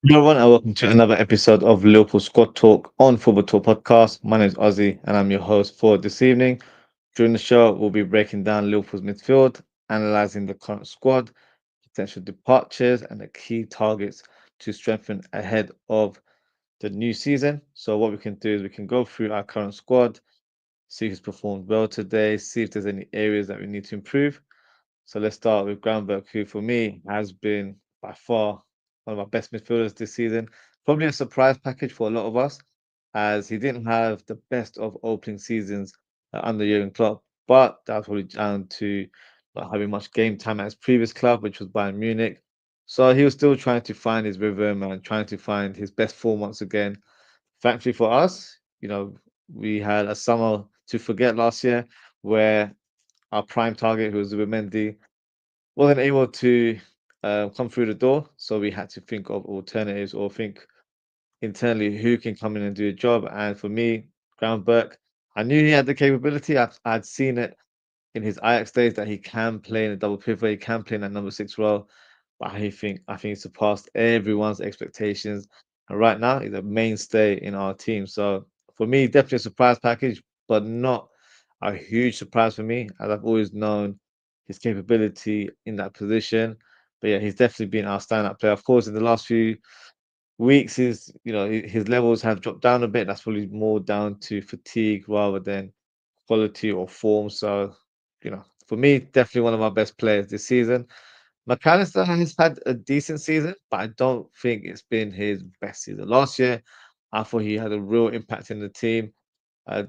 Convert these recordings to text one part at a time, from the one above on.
Hello, everyone, and welcome to another episode of Liverpool Squad Talk on Football Talk Podcast. My name is Ozzy, and I'm your host for this evening. During the show, we'll be breaking down Liverpool's midfield, analysing the current squad, potential departures, and the key targets to strengthen ahead of the new season. So, what we can do is we can go through our current squad, see who's performed well today, see if there's any areas that we need to improve. So let's start with Gravenberch, who for me has been by far one of our best midfielders this season. Probably a surprise package for a lot of us, as he didn't have the best of opening seasons under Jurgen Klopp, but that was probably down to not having much game time at his previous club, which was Bayern Munich. So he was still trying to find his rhythm and trying to find his best form once again. Thankfully for us, we had a summer to forget last year where our prime target, who was Zubimendi, wasn't able to come through the door. So we had to think of alternatives or think internally who can come in and do a job. And for me, Gravenberch, I knew he had the capability. I'd seen it in his Ajax days that he can play in a double pivot, he can play in that number 6 role. But I think he surpassed everyone's expectations. And right now, he's a mainstay in our team. So for me, definitely a surprise package, but not a huge surprise for me, as I've always known his capability in that position. But yeah, he's definitely been our standout player. Of course, in the last few weeks, his levels have dropped down a bit. That's probably more down to fatigue rather than quality or form. So, for me, definitely one of our best players this season. McAllister has had a decent season, but I don't think it's been his best season. Last year, I thought he had a real impact in the team. Uh,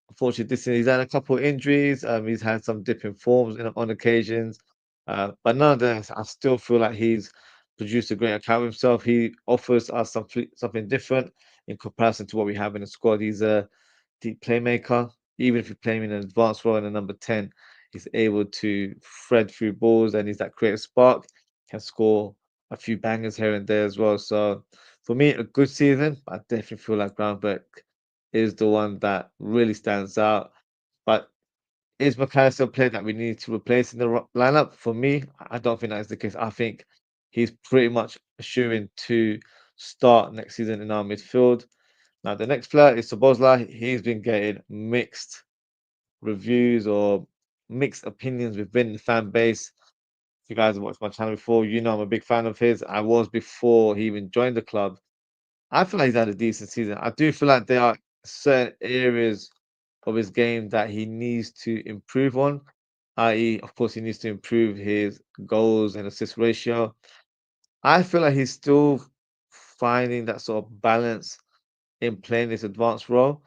Unfortunately, this year he's had a couple of injuries. He's had some dipping forms on occasions, but nonetheless, I still feel like he's produced a great account of himself. He offers us something different in comparison to what we have in the squad. He's a deep playmaker. Even if you play him in an advanced role in a number 10, he's able to thread through balls and he's that creative spark, can score a few bangers here and there as well. So for me, a good season, but I definitely feel like Groundberg is the one that really stands out. But is McAllister a player that we need to replace in the lineup? For me, I don't think that is the case. I think he's pretty much assuring to start next season in our midfield. Now, the next player is Szoboszlai. He's been getting mixed reviews or mixed opinions within the fan base. If you guys have watched my channel before, you know I'm a big fan of his. I was before he even joined the club. I feel like he's had a decent season. I do feel like there are certain areas of his game that he needs to improve on. I.e., of course, he needs to improve his goals and assist ratio. I feel like he's still finding that sort of balance in playing this advanced role.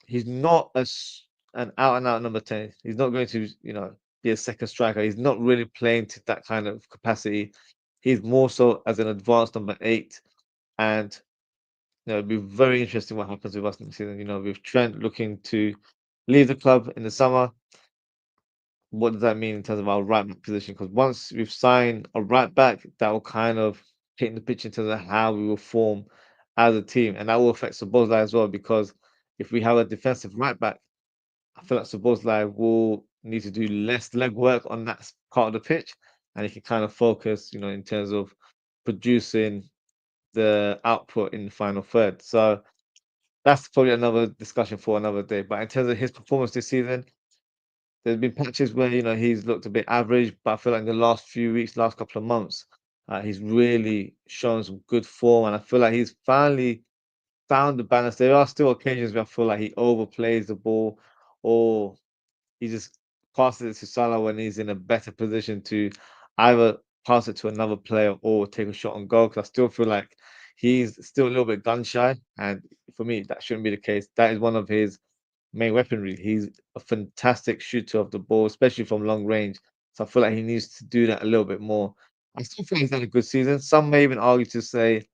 He's not an out and out number 10. He's not going to, be a second striker. He's not really playing to that kind of capacity. He's more so as an advanced number 8. And it'll be very interesting what happens with us next season. With Trent looking to leave the club in the summer, what does that mean in terms of our right back position? Because once we've signed a right back, that will kind of paint the picture in terms of how we will form as a team, and that will affect Szoboszlai as well. Because if we have a defensive right back, I feel like Szoboszlai will need to do less legwork on that part of the pitch, and he can kind of focus, in terms of producing the output in the final third. So that's probably another discussion for another day. But in terms of his performance this season, there's been patches where he's looked a bit average, but I feel like in the last few weeks, last couple of months, he's really shown some good form, and I feel like he's finally found the balance. There are still occasions where I feel like he overplays the ball, or he just passes it to Salah when he's in a better position to either pass it to another player or take a shot on goal. Because I still feel like he's still a little bit gun shy, and for me, that shouldn't be the case. That is one of his main weaponry. He's a fantastic shooter of the ball, especially from long range. So I feel like he needs to do that a little bit more. I still think he's had a good season. Some may even argue to say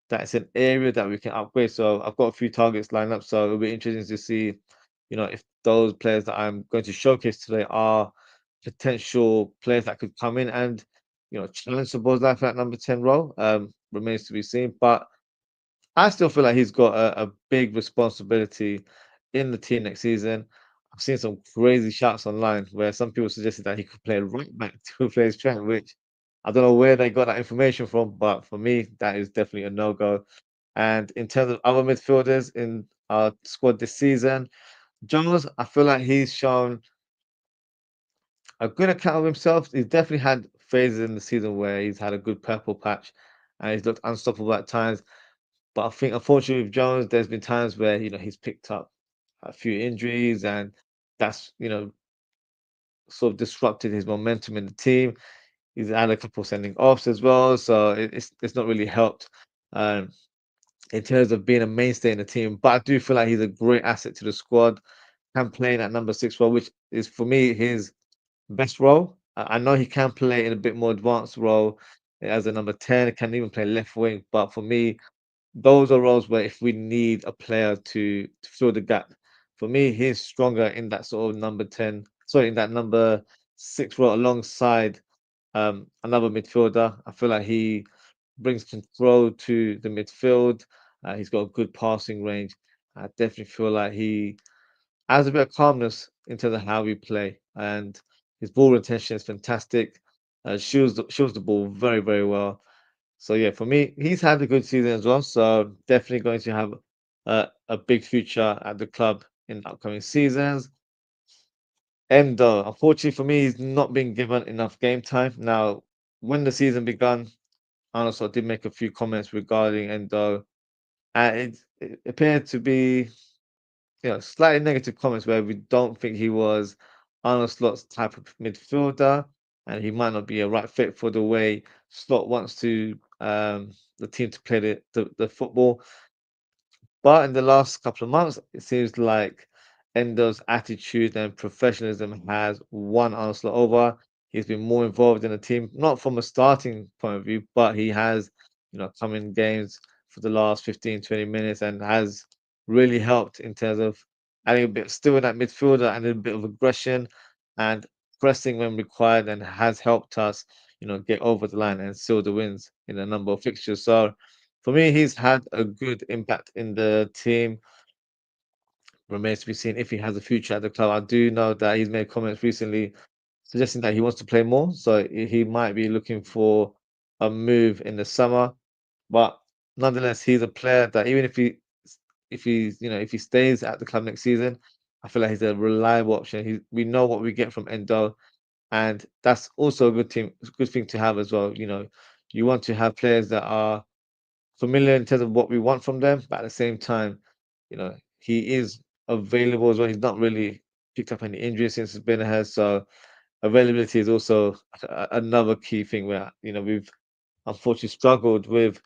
that it's an area that we can upgrade. So I've got a few targets lined up. So it'll be interesting to see, if those players that I'm going to showcase today are potential players that could come in and, challenge Szoboszlai for that number 10 role. Remains to be seen. But I still feel like he's got a big responsibility in the team next season. I've seen some crazy shots online where some people suggested that he could play right back to play his strength, which I don't know where they got that information from, but for me, that is definitely a no-go. And in terms of other midfielders in our squad this season, Jones, I feel like he's shown a good account of himself. He's definitely had phases in the season where he's had a good purple patch and he's looked unstoppable at times. But I think unfortunately with Jones, there's been times where, he's picked up a few injuries and that's, sort of disrupted his momentum in the team. He's had a couple sending offs as well, so it's not really helped um, in terms of being a mainstay in the team. But I do feel like he's a great asset to the squad. Can play in that number 6 role, which is for me his best role. I know he can play in a bit more advanced role as a number 10. Can even play left wing, but for me, those are roles where if we need a player to fill the gap, for me, he's stronger in that sort of number 10, sorry, in that number 6 role alongside another midfielder. I feel like he brings control to the midfield. He's got a good passing range. I definitely feel like he adds a bit of calmness into how we play, and his ball retention is fantastic. Shields the ball very, very well. So yeah, for me, he's had a good season as well. So definitely going to have a big future at the club in upcoming seasons. Endo, unfortunately for me, he's not been given enough game time. Now, when the season began, Arne Slot did make a few comments regarding Endo, and it appeared to be, slightly negative comments where we don't think he was Arne Slot's type of midfielder, and he might not be a right fit for the way Slot wants the team to play the football. But in the last couple of months, it seems like Endo's attitude and professionalism has won Arne Slot over. He's been more involved in the team, not from a starting point of view, but he has, come in games for the last 15, 20 minutes and has really helped in terms of adding a bit still in that midfielder and a bit of aggression and pressing when required, and has helped us, get over the line and seal the wins in a number of fixtures. So for me, he's had a good impact in the team. Remains to be seen if he has a future at the club. I do know that he's made comments recently suggesting that he wants to play more, so he might be looking for a move in the summer. But nonetheless, he's a player that even if he stays at the club next season, I feel like he's a reliable option. We know what we get from Endo, and that's also a good thing to have as well. You want to have players that are familiar in terms of what we want from them, but at the same time, he is available as well. He's not really picked up any injuries since he's been here, so availability is also another key thing where we've unfortunately struggled with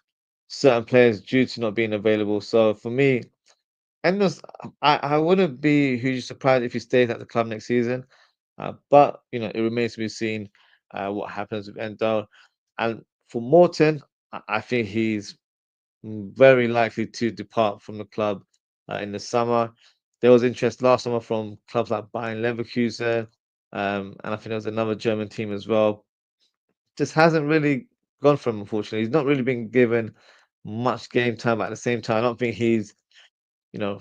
certain players due to not being available. So for me, Endo's, I wouldn't be hugely surprised if he stays at the club next season, but it remains to be seen what happens with Endo. And for Morton, I think he's very likely to depart from the club in the summer. There was interest last summer from clubs like Bayern Leverkusen, and I think there was another German team as well. Just hasn't really gone for him, unfortunately. He's not really been given much game time. But at the same time, I don't think he's, you know,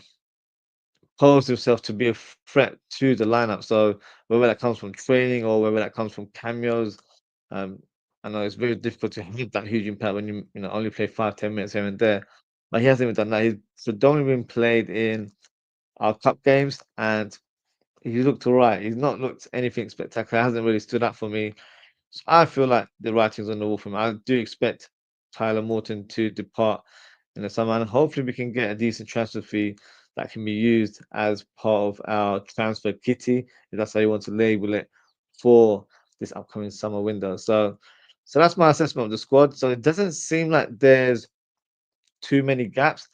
posed himself to be a threat to the lineup. So whether that comes from training or whether that comes from cameos, um, I know it's very difficult to have that huge impact when you only play 5, 10 minutes here and there. But he hasn't even done that. He's predominantly been played in our cup games, and he looked all right. He's not looked anything spectacular. Hasn't really stood out for me. So I feel like the writing's on the wall for him. I do expect Tyler Morton to depart in the summer, and hopefully we can get a decent transfer fee that can be used as part of our transfer kitty, if that's how you want to label it, for this upcoming summer window. So that's my assessment of the squad. So it doesn't seem like there's too many gaps,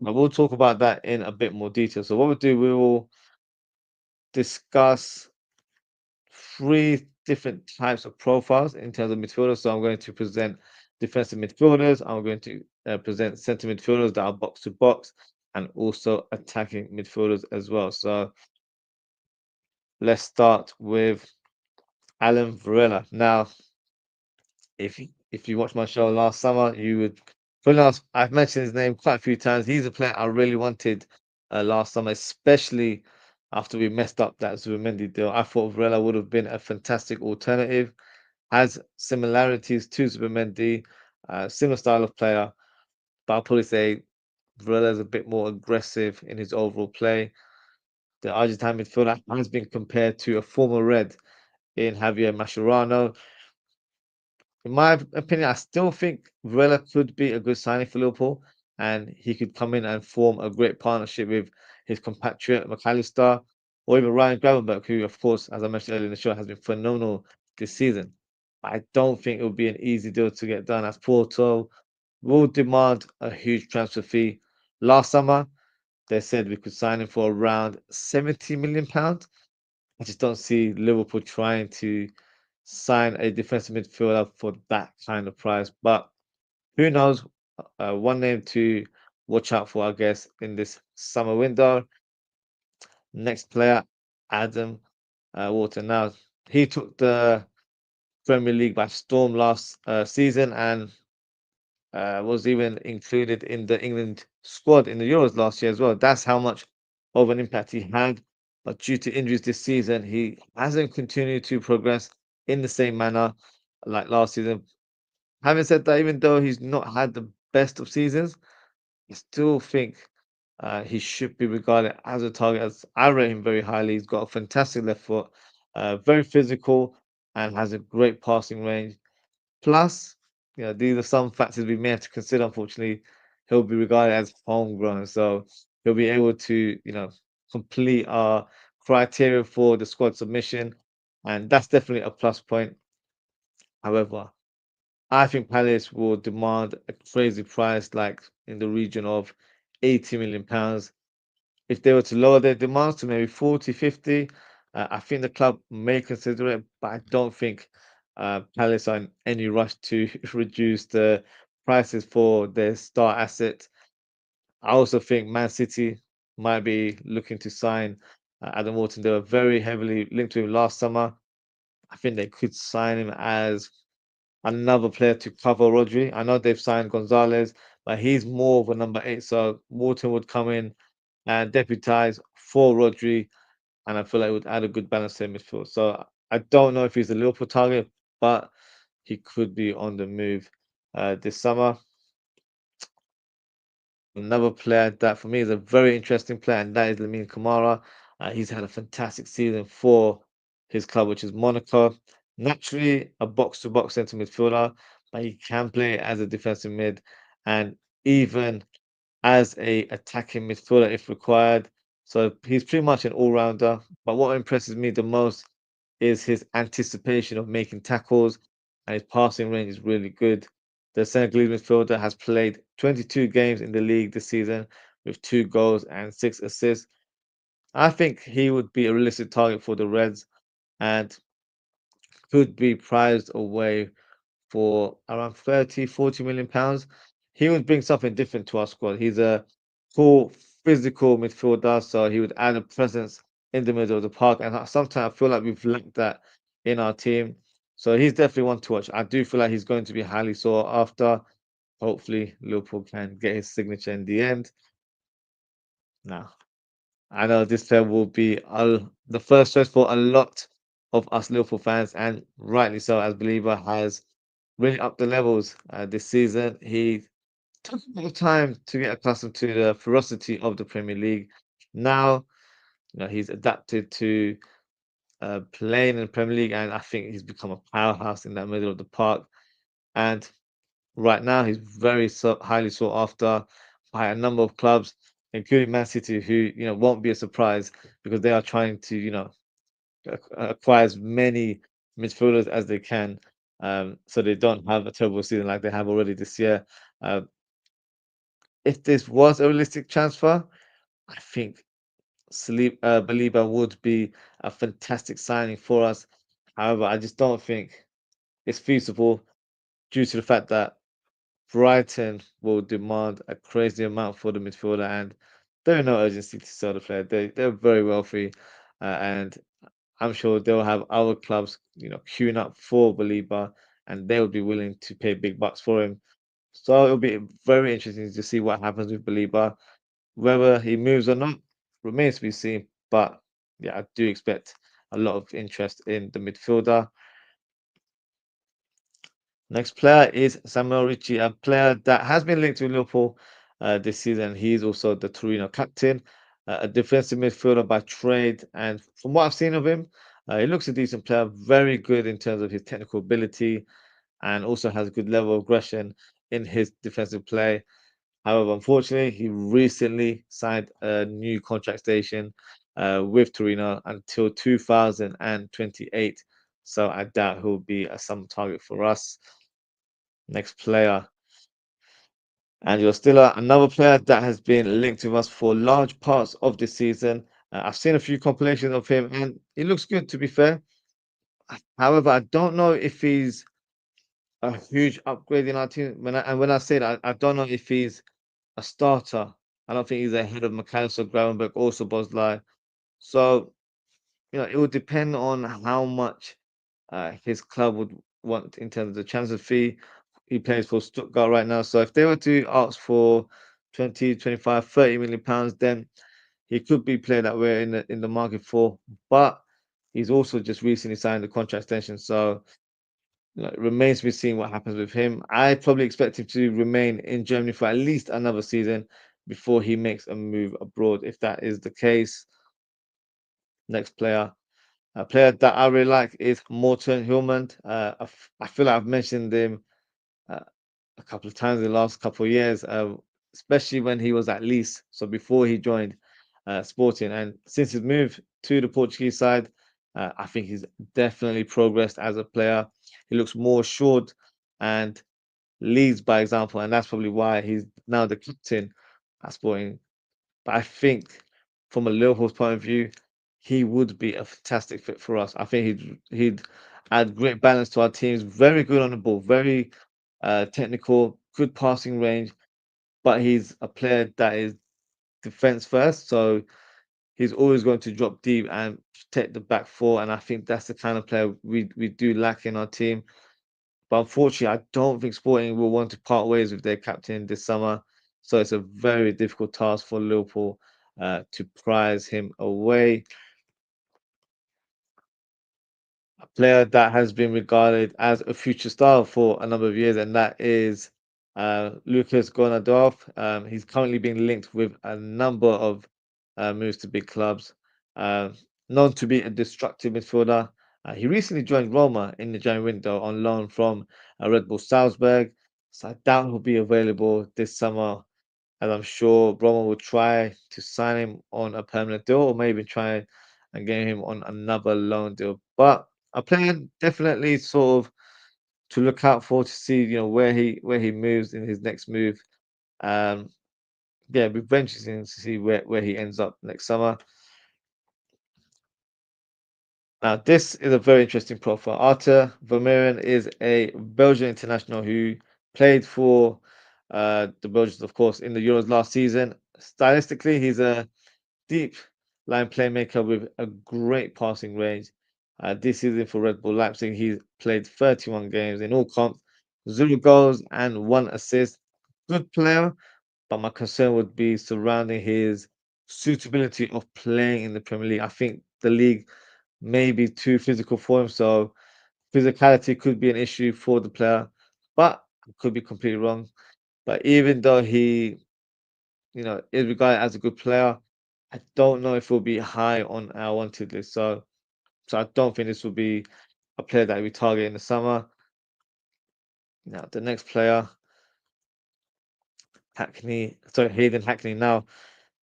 but we'll talk about that in a bit more detail. So what we'll do, we will discuss three different types of profiles in terms of midfielders. So I'm going to present defensive midfielders. I'm going to present centre midfielders that are box to box, and also attacking midfielders as well. So let's start with Alan Varela. Now, if you watched my show last summer, you would fully honest, I've mentioned his name quite a few times. He's a player I really wanted last summer, especially after we messed up that Zubimendi deal. I thought Varela would have been a fantastic alternative. Has similarities to Zubimendi, similar style of player, but I'll probably say Varela is a bit more aggressive in his overall play. The Argentine midfielder has been compared to a former Red in Javier Mascherano. In my opinion, I still think Varela could be a good signing for Liverpool, and he could come in and form a great partnership with his compatriot McAllister, or even Ryan Gravenberch, who, of course, as I mentioned earlier in the show, has been phenomenal this season. I don't think it will be an easy deal to get done, as Porto will demand a huge transfer fee. Last summer, they said we could sign him for around £70 million. I just don't see Liverpool trying to sign a defensive midfielder for that kind of price. But who knows? One name to watch out for, I guess, in this summer window. Next player, Adam Wharton. Now, he took the Premier League by storm last season, and was even included in the England squad in the Euros last year as well. That's how much of an impact he had. But due to injuries this season, he hasn't continued to progress in the same manner like last season. Having said that, even though he's not had the best of seasons, I still think he should be regarded as a target. As I rate him very highly. He's got a fantastic left foot, very physical, and has a great passing range. Plus, these are some factors we may have to consider. Unfortunately, he'll be regarded as homegrown, so he'll be able to, complete our criteria for the squad submission, and that's definitely a plus point. However, I think Palace will demand a crazy price, like in the region of £80 million. If they were to lower their demands to maybe 40, 50, I think the club may consider it, but I don't think Palace are in any rush to reduce the prices for their star asset. I also think Man City might be looking to sign Adam Morton. They were very heavily linked to him last summer. I think they could sign him as another player to cover Rodri. I know they've signed Gonzalez, but he's more of a number 8. So Morton would come in and deputize for Rodri, and I feel like it would add a good balance to the midfield. So I don't know if he's a Liverpool target, but he could be on the move this summer. Another player that for me is a very interesting player, and that is Lamine Kamara. He's had a fantastic season for his club, which is Monaco. Naturally, a box-to-box centre midfielder, but he can play as a defensive mid and even as a attacking midfielder if required. So he's pretty much an all-rounder. But what impresses me the most is his anticipation of making tackles, and his passing range is really good. The Senegalese midfielder has played 22 games in the league this season with 2 goals and 6 assists. I think he would be a realistic target for the Reds and could be prized away for around 30, 40 million pounds. He would bring something different to our squad. He's a full physical midfielder, so he would add a presence in the middle of the park. And sometimes I feel like we've lacked that in our team. So he's definitely one to watch. I do feel like he's going to be highly sought after. Hopefully, Liverpool can get his signature in the end. Now, I know this player will be the first choice for a lot of us Liverpool fans, and rightly so, as Believer has really upped the levels this season. He took a bit of time to get accustomed to the ferocity of the Premier League. Now, he's adapted to playing in the Premier League, and I think he's become a powerhouse in that middle of the park. And right now, he's very highly sought after by a number of clubs, including Man City, who won't be a surprise because they are trying to acquire as many midfielders as they can, so they don't have a terrible season like they have already this year. Uh, if this was a realistic transfer, I think Baliba would be a fantastic signing for us. However, I just don't think it's feasible due to the fact that Brighton will demand a crazy amount for the midfielder, and there is no urgency to sell the player. They're very wealthy, and I'm sure they'll have other clubs, queuing up for Baliba, and they would be willing to pay big bucks for him. So it'll be very interesting to see what happens with Baliba. Whether he moves or not remains to be seen. But yeah, I do expect a lot of interest in the midfielder. Next player is Samuel Ricci, a player that has been linked to Liverpool this season. He's also the Torino captain, a defensive midfielder by trade. And from what I've seen of him, he looks a decent player, very good in terms of his technical ability, and also has a good level of aggression in his defensive play. However, unfortunately, he recently signed a new contract station with Torino until 2028. So I doubt he'll be a summer target for us. Next player. And you're still another player that has been linked with us for large parts of this season. I've seen a few compilations of him, and he looks good, to be fair. However, I don't know if he's a huge upgrade in our team. When I say that, I don't know if he's a starter. I don't think he's ahead of McAllister, Gravenberch, or Szoboszlai. So, it would depend on how much his club would want in terms of the transfer fee. He plays for Stuttgart right now. So if they were to ask for 20, 25, 30 million pounds, then he could be played that way in the market for. But he's also just recently signed a contract extension. So it remains to be seen what happens with him. I probably expect him to remain in Germany for at least another season before he makes a move abroad. If that is the case, next player. A player that I really like is Morton Hillman. I feel like I've mentioned him uh, a couple of times in the last couple of years, especially when he was at Leeds. So before he joined Sporting, and since his move to the Portuguese side, I think he's definitely progressed as a player. He looks more assured and leads by example, and that's probably why he's now the captain at Sporting. But I think from a Liverpool's point of view, he would be a fantastic fit for us. I think he'd add great balance to our teams. Very good on the ball, very technical, good passing range. But he's a player that is defense first, so he's always going to drop deep and protect the back four. And I think that's the kind of player we do lack in our team. But unfortunately, I don't think Sporting will want to part ways with their captain this summer. So it's a very difficult task for Liverpool to prize him away. A player that has been regarded as a future star for a number of years, and that is Lucas Gonadov. He's currently being linked with a number of moves to big clubs, uh, known to be a destructive midfielder. He recently joined Roma in the January window on loan from Red Bull Salzburg, so I doubt he'll be available this summer, and I'm sure Roma will try to sign him on a permanent deal or maybe try and get him on another loan deal. But a player definitely sort of to look out for to see, where he moves in his next move. Um, yeah, we're very interesting to see where he ends up next summer. Now, this is a very interesting profile. Arthur Vermeeren is a Belgian international who played for the Belgians, of course, in the Euros last season. Stylistically, he's a deep line playmaker with a great passing range. This season for Red Bull Leipzig, he's played 31 games in all comps, 0 goals and 1 assist. Good player, but my concern would be surrounding his suitability of playing in the Premier League. I think the league may be too physical for him, so physicality could be an issue for the player, but I could be completely wrong. But even though he is regarded as a good player, I don't know if he'll be high on our wanted list. So I don't think this will be a player that we target in the summer. Now, the next player, Hayden Hackney. Now,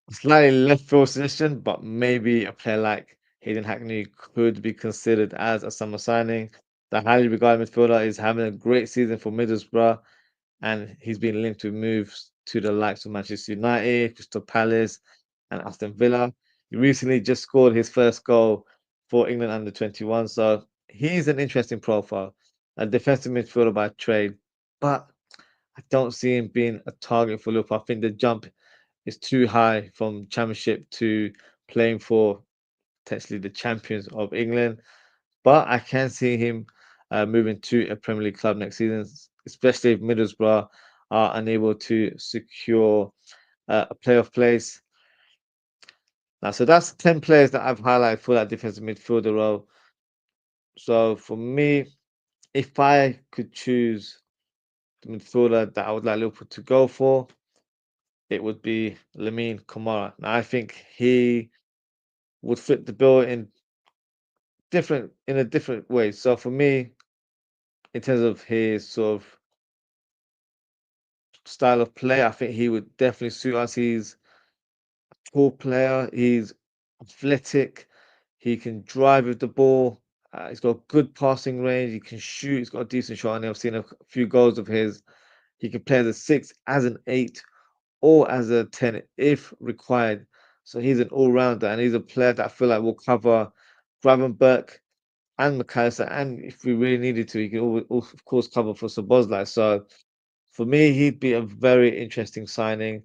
slightly left field position, but maybe a player like Hayden Hackney could be considered as a summer signing. The highly regarded midfielder is having a great season for Middlesbrough, and he's been linked with moves to the likes of Manchester United, Crystal Palace, and Aston Villa. He recently just scored his first goal for England under 21, so he's an interesting profile, a defensive midfielder by trade, but I don't see him being a target for Liverpool. I think the jump is too high from Championship to playing for potentially the champions of England. But I can see him moving to a Premier League club next season, especially if Middlesbrough are unable to secure a playoff place. Now, so that's 10 players that I've highlighted for that defensive midfielder role. So for me, if I could choose the midfielder that I would like Liverpool to go for, it would be Lamine Kamara. Now, I think he would fit the bill in a different way. So for me, in terms of his sort of style of play, I think he would definitely suit us. He's a tall player. He's athletic. He can drive with the ball. He's got good passing range. He can shoot. He's got a decent shot. And I've seen a few goals of his. He can play as a 6, as an 8, or as a 10 if required. So he's an all-rounder, and he's a player that I feel like will cover Gravenberch and McAllister, and if we really needed to, he could always, of course, cover for Szoboszlai. So for me, he'd be a very interesting signing.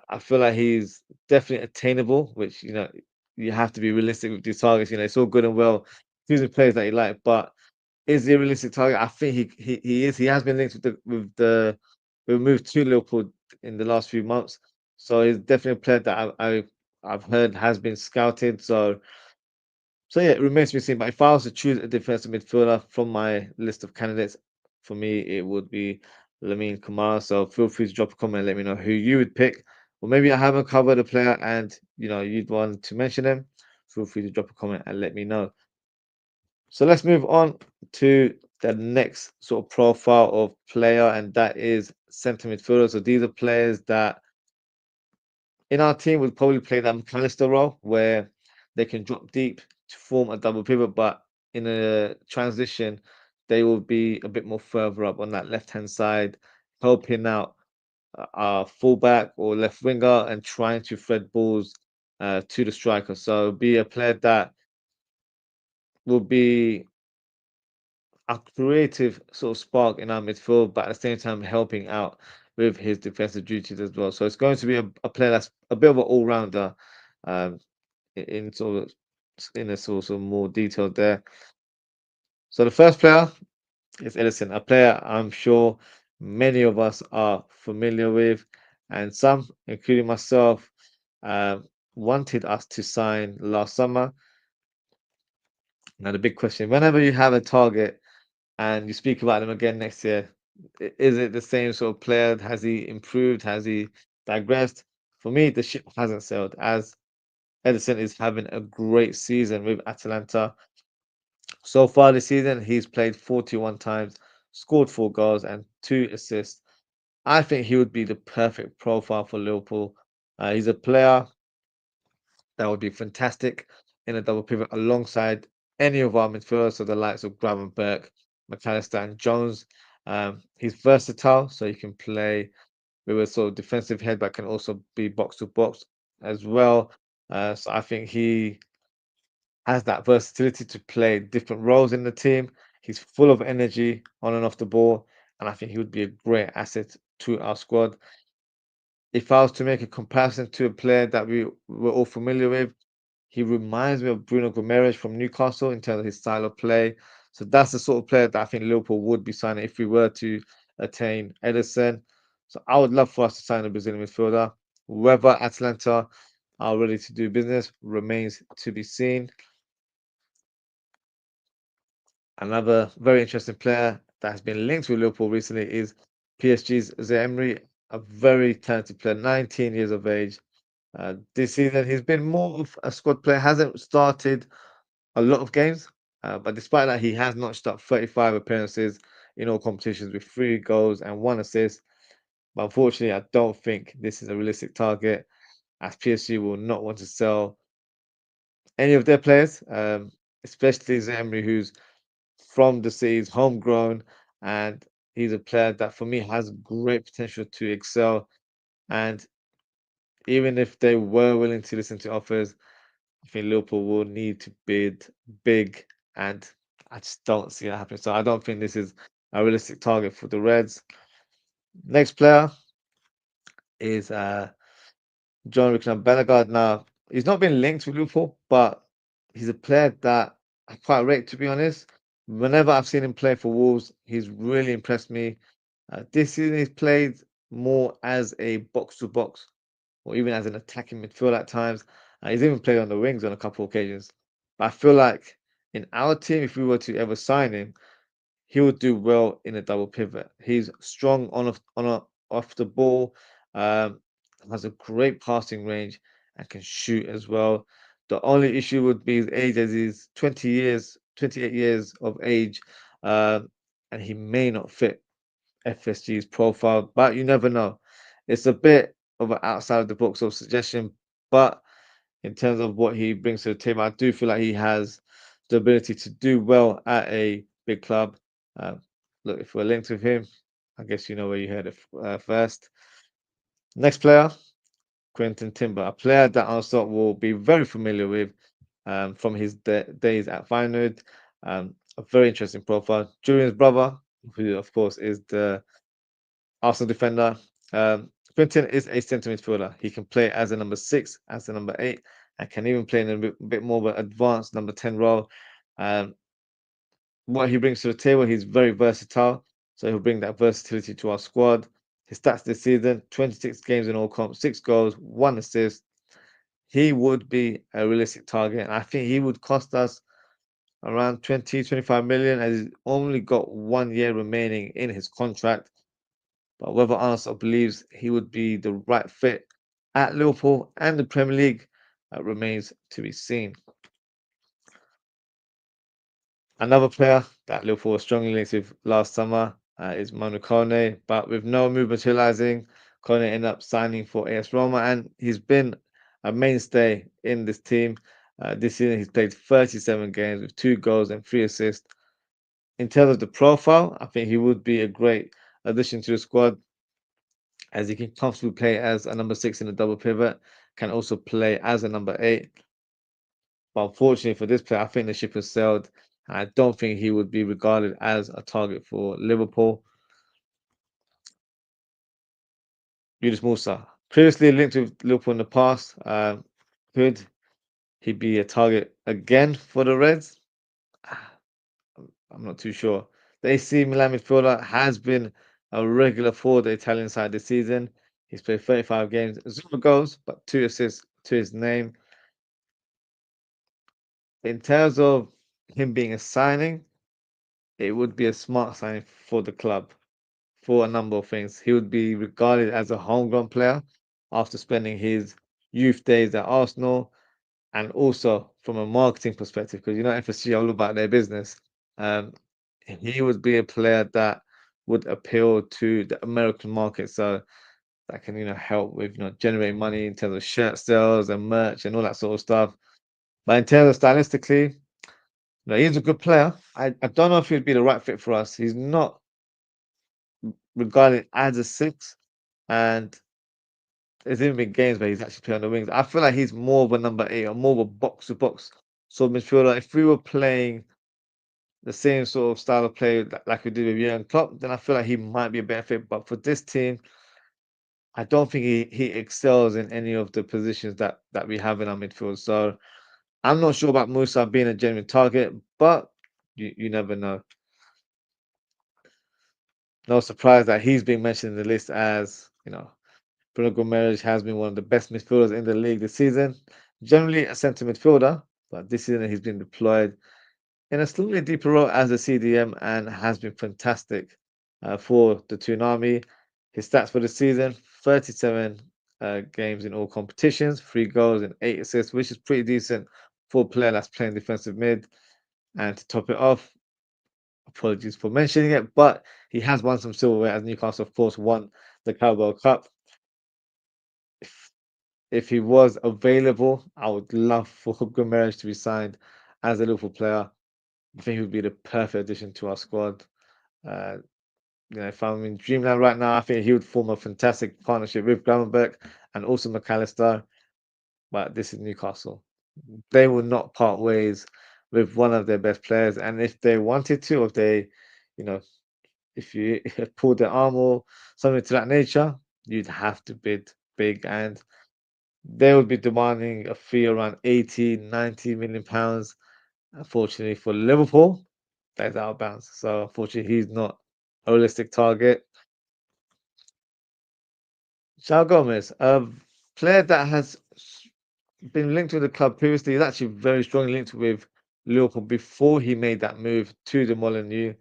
I feel like he's definitely attainable, which you have to be realistic with these targets. It's all good and well choosing players that you like, but is he a realistic target? I think he is. He has been linked with move to Liverpool in the last few months, so he's definitely a player that I've heard has been scouted. So yeah, it remains to be seen. But if I was to choose a defensive midfielder from my list of candidates, for me it would be Lamine Kamara. So feel free to drop a comment and let me know who you would pick. Or maybe I haven't covered a player and you'd want to mention them. Feel free to drop a comment and let me know. So let's move on to the next sort of profile of player, and that is centre midfielder. So these are players that in our team would probably play that McAllister role where they can drop deep to form a double pivot, but in a transition, they will be a bit more further up on that left hand side, helping out our fullback or left winger and trying to thread balls to the striker. So be a player that will be a creative sort of spark in our midfield, but at the same time helping out with his defensive duties as well. So it's going to be a player that's a bit of an all rounder. Um, in sort of in a sort of more detail there. So the first player is Edison, a player I'm sure many of us are familiar with, and some, including myself, wanted us to sign last summer. Now the big question: whenever you have a target and you speak about him again next year, is it the same sort of player? Has he improved? Has he digressed? For me, the ship hasn't sailed, as Edison is having a great season with Atalanta. So far this season, he's played 41 times, scored 4 goals and 2 assists. I think he would be the perfect profile for Liverpool. He's a player that would be fantastic in a double pivot alongside any of our midfielders, so the likes of Gravenberch, McAllister, and Jones. He's versatile, so he can play with a sort of defensive head, but can also be box to box as well. So I think he has that versatility to play different roles in the team. He's full of energy on and off the ball, and I think he would be a great asset to our squad. If I was to make a comparison to a player that we were all familiar with, he reminds me of Bruno Guimaraes from Newcastle in terms of his style of play. So that's the sort of player that I think Liverpool would be signing if we were to attain Edison. So I would love for us to sign a Brazilian midfielder. Whether Atalanta are ready to do business remains to be seen. Another very interesting player that has been linked with Liverpool recently is PSG's Emery, a very talented player, 19 years of age. This season, he's been more of a squad player, hasn't started a lot of games, but despite that, he has notched up 35 appearances in all competitions with 3 goals and 1 assist. But unfortunately, I don't think this is a realistic target, as PSG will not want to sell any of their players, especially Zemri, who's from the seas, homegrown, and he's a player that for me has great potential to excel. And even if they were willing to listen to offers, I think Liverpool will need to bid big, and I just don't see that happening. So I don't think this is a realistic target for the Reds. Next player is John Rickman Bellegarde. Now, he's not been linked with Liverpool, but he's a player that I quite rate, to be honest. Whenever I've seen him play for Wolves, he's really impressed me. This season, he's played more as a box to box or even as an attacking midfield at times. He's even played on the wings on a couple of occasions. But I feel like in our team, if we were to ever sign him, he would do well in a double pivot. He's strong off the ball, um, has a great passing range, and can shoot as well. The only issue would be his age, as he's 20 years, 28 years of age, um, and he may not fit FSG's profile, but you never know. It's a bit of an outside of the box sort of suggestion, but in terms of what he brings to the table, I do feel like he has the ability to do well at a big club. Um, Look, if we're linked with him, I guess you know where you heard it first. Next player, Quentin Timber, a player that Arne Slot will be very familiar with from his days at Feyenoord. A very interesting profile. Julian's brother, who of course is the Arsenal defender. Quinton is a centre midfielder. He can play as a number 6, as a number 8, and can even play in a bit more of an advanced number 10 role. Um, what he brings to the table, he's very versatile. So he'll bring that versatility to our squad. His stats this season: 26 games in all comps, 6 goals, 1 assist. He would be a realistic target, and I think he would cost us around 20, 25 million, as he's only got 1 year remaining in his contract. But whether Arsenal believes he would be the right fit at Liverpool and the Premier League remains to be seen. Another player that Liverpool was strongly linked with last summer is Manu Kone, but with no move materializing, Kone ended up signing for AS Roma, and he's been a mainstay in this team. This season, he's played 37 games with 2 goals and 3 assists. In terms of the profile, I think he would be a great addition to the squad, as he can comfortably play as a number 6 in a double pivot, can also play as a number 8. But unfortunately for this player, I think the ship has sailed, and I don't think he would be regarded as a target for Liverpool. Yunus Musa, previously linked with Liverpool in the past, could he be a target again for the Reds? I'm not too sure. The AC Milan midfielder has been a regular for the Italian side this season. He's played 35 games, 0 goals, but 2 assists to his name. In terms of him being a signing, it would be a smart signing for the club for a number of things. He would be regarded as a homegrown player after spending his youth days at Arsenal, and also from a marketing perspective, because you know FSG are all about their business. Um, he would be a player that would appeal to the American market, so that can help with generating money in terms of shirt sales and merch and all that sort of stuff. But in terms of stylistically, no, he's a good player. I don't know if he'd be the right fit for us. He's not regarded as a 6, and there's even been games where he's actually playing on the wings. I feel like he's more of a number 8 or more of a box to box sort of midfielder. If we were playing the same sort of style of play like we did with Jurgen Klopp, then I feel like he might be a better fit. But for this team, I don't think he excels in any of the positions that we have in our midfield. So I'm not sure about Musa being a genuine target, but you never know. No surprise that he's being mentioned in the list, as Bruno Gomes has been one of the best midfielders in the league this season. Generally a centre midfielder, but this season he's been deployed in a slightly deeper role as a CDM and has been fantastic for the Toonami. His stats for the season: 37 games in all competitions, 3 goals and 8 assists, which is pretty decent for a player that's playing defensive mid. And to top it off, apologies for mentioning it, but he has won some silverware, as Newcastle, of course, won the Carabao Cup. if he was available, I would love for Gravenberch to be signed as a Liverpool player. I think he would be the perfect addition to our squad. Uh, if I'm in Dreamland right now, I think he would form a fantastic partnership with Gravenberch and also McAllister. But this is Newcastle. They will not part ways with one of their best players. And if they wanted to, or if they, you know, if you pulled their arm or something to that nature, you'd have to bid big. And they would be demanding a fee around 80, 90 million pounds. Unfortunately for Liverpool, that's out of bounds. So unfortunately, he's not a realistic target. João Gomez, a player that has been linked with the club previously, he's actually very strongly linked with Liverpool before he made that move to the Molineux.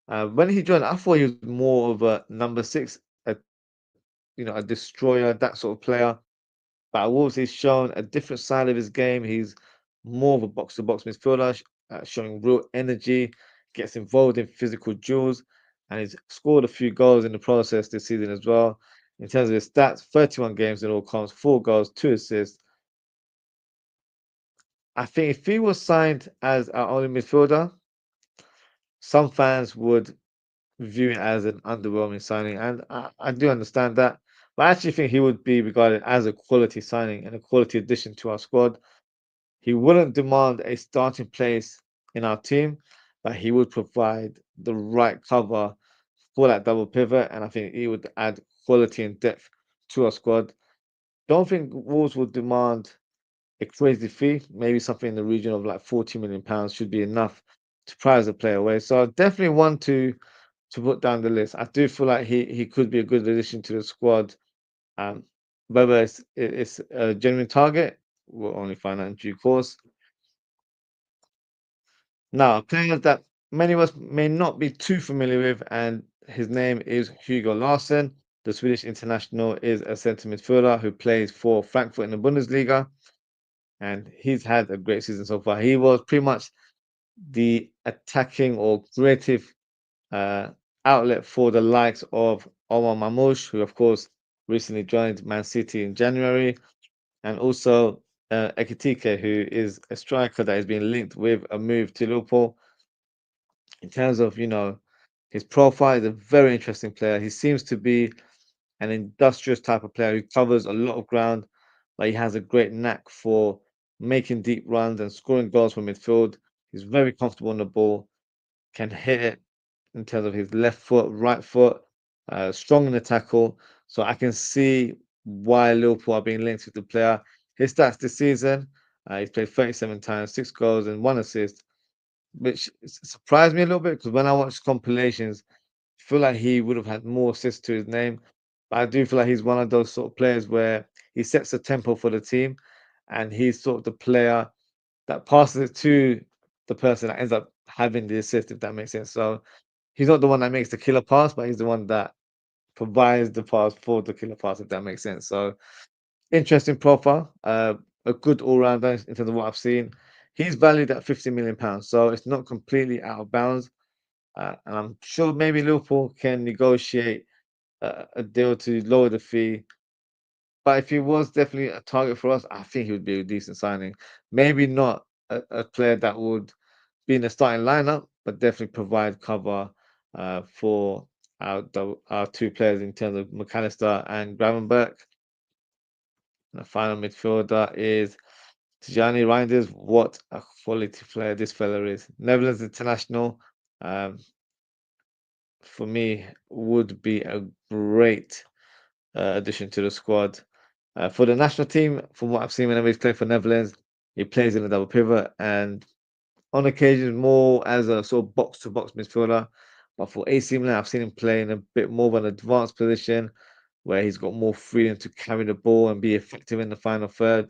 When he joined, I thought he was more of a number six, a a destroyer, that sort of player. But at Wolves, he's shown a different side of his game. He's more of a box-to-box midfielder, showing real energy, gets involved in physical duels, and he's scored a few goals in the process this season as well. In terms of his stats, 31 games in all comps, 4 goals, 2 assists. I think if he was signed as our only midfielder, some fans would view it as an underwhelming signing, and I do understand that. But I actually think he would be regarded as a quality signing and a quality addition to our squad. He wouldn't demand a starting place in our team, but he would provide the right cover for that double pivot, and I think he would add quality and depth to our squad. Don't think Wolves would demand a crazy fee. Maybe something in the region of like 40 million pounds should be enough to prize a player away. So I definitely want to put down the list. I do feel like he could be a good addition to the squad. Um, whether it's a genuine target, we'll only find out in due course. Now, a player that many of us may not be too familiar with, and his name is Hugo Larsson. The Swedish international is a centre midfielder who plays for Frankfurt in the Bundesliga, and he's had a great season so far. He was pretty much the attacking or creative uh, outlet for the likes of Omar Mamouche, who, of course, recently joined Man City in January, and also Ekitike, who is a striker that has been linked with a move to Liverpool. In terms of, his profile, is a very interesting player. He seems to be an industrious type of player who covers a lot of ground, but he has a great knack for making deep runs and scoring goals from midfield. He's very comfortable on the ball, can hit it in terms of his left foot, right foot, strong in the tackle. So I can see why Liverpool are being linked with the player. His stats this season, he's played 37 times, 6 goals and 1 assist, which surprised me a little bit because when I watched compilations, I feel like he would have had more assists to his name. But I do feel like he's one of those sort of players where he sets the tempo for the team, and he's sort of the player that passes it to the person that ends up having the assist, if that makes sense. So he's not the one that makes the killer pass, but he's the one that provides the pass for the killer pass, if that makes sense. So interesting profile, a good all rounder in terms of what I've seen. He's valued at 50 million pounds, so it's not completely out of bounds. And I'm sure maybe Liverpool can negotiate a deal to lower the fee. But if he was definitely a target for us, I think he would be a decent signing. Maybe not a player that would be in the starting lineup, but definitely provide cover for our two players in terms of McAllister and Gravenberch. And the final midfielder is Tijani Reinders. What a quality player this fella is. Netherlands international, um, for me, would be a great addition to the squad. For the national team, from what I've seen whenever he's played for Netherlands, he plays in a double pivot and on occasion more as a sort of box to box midfielder. But for AC Milan, I've seen him play in a bit more of an advanced position where he's got more freedom to carry the ball and be effective in the final third.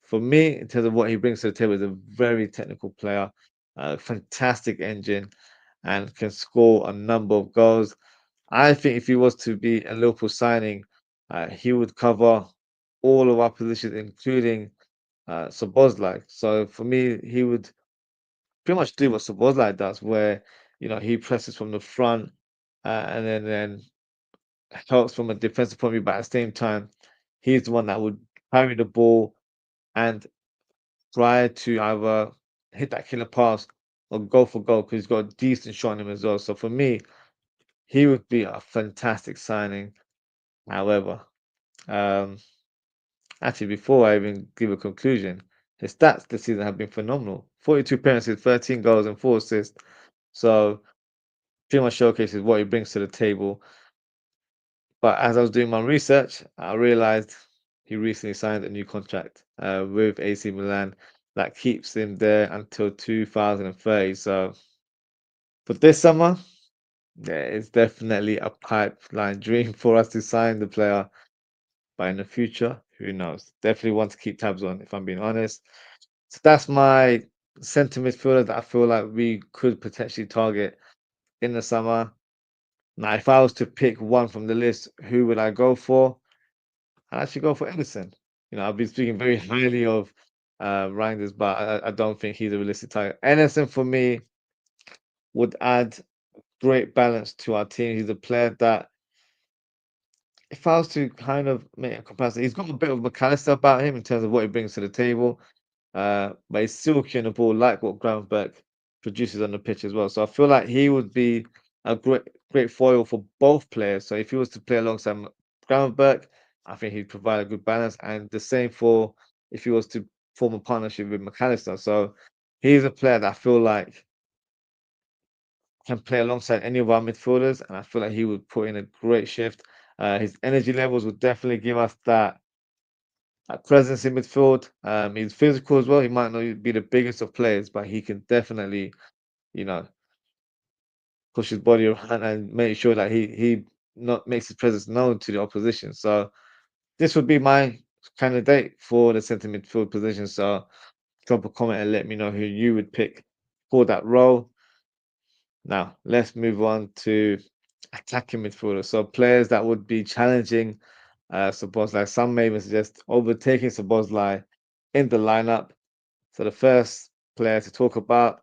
For me, in terms of what he brings to the table, is a very technical player, a fantastic engine, and can score a number of goals. I think if he was to be a Liverpool signing, he would cover all of our positions, including Szoboszlai. So for me, he would pretty much do what Szoboszlai does, where he presses from the front and then helps from a defensive point of view, but at the same time he's the one that would carry the ball and try to either hit that killer pass or go for goal because he's got a decent shot on him as well. So for me, he would be a fantastic signing. However, um, actually, before I even give a conclusion, his stats this season have been phenomenal. 42 appearances, 13 goals, and 4 assists. So pretty much showcases what he brings to the table. But as I was doing my research, I realized he recently signed a new contract with AC Milan that keeps him there until 2030. So for this summer, yeah, it's definitely a pipeline dream for us to sign the player. But in the future, who knows? Definitely want to keep tabs on, if I'm being honest. So that's my centre midfielder that I feel like we could potentially target in the summer. Now, if I was to pick one from the list, who would I go for? I'd actually go for Edison. I've been speaking very highly of Reinders, but I don't think he's a realistic target. Edison for me would add great balance to our team. He's a player that, if I was to kind of make a comparison, he's got a bit of McAllister about him in terms of what he brings to the table, but he's silky on the ball, like what Gravenberch produces on the pitch as well. So I feel like he would be a great foil for both players. So if he was to play alongside Gravenberch, I think he'd provide a good balance, and the same for if he was to form a partnership with McAllister. So he's a player that I feel like can play alongside any of our midfielders, and I feel like he would put in a great shift. His energy levels would definitely give us that presence in midfield. He's physical as well. He might not be the biggest of players, but he can definitely, you know, push his body around and make sure that he not makes his presence known to the opposition. So this would be my candidate for the centre midfield position. So drop a comment and let me know who you would pick for that role. Now, let's move on to attacking midfielders. So players that would be challenging Szoboszlai. Some may even suggest overtaking Szoboszlai in the lineup. So the first player to talk about,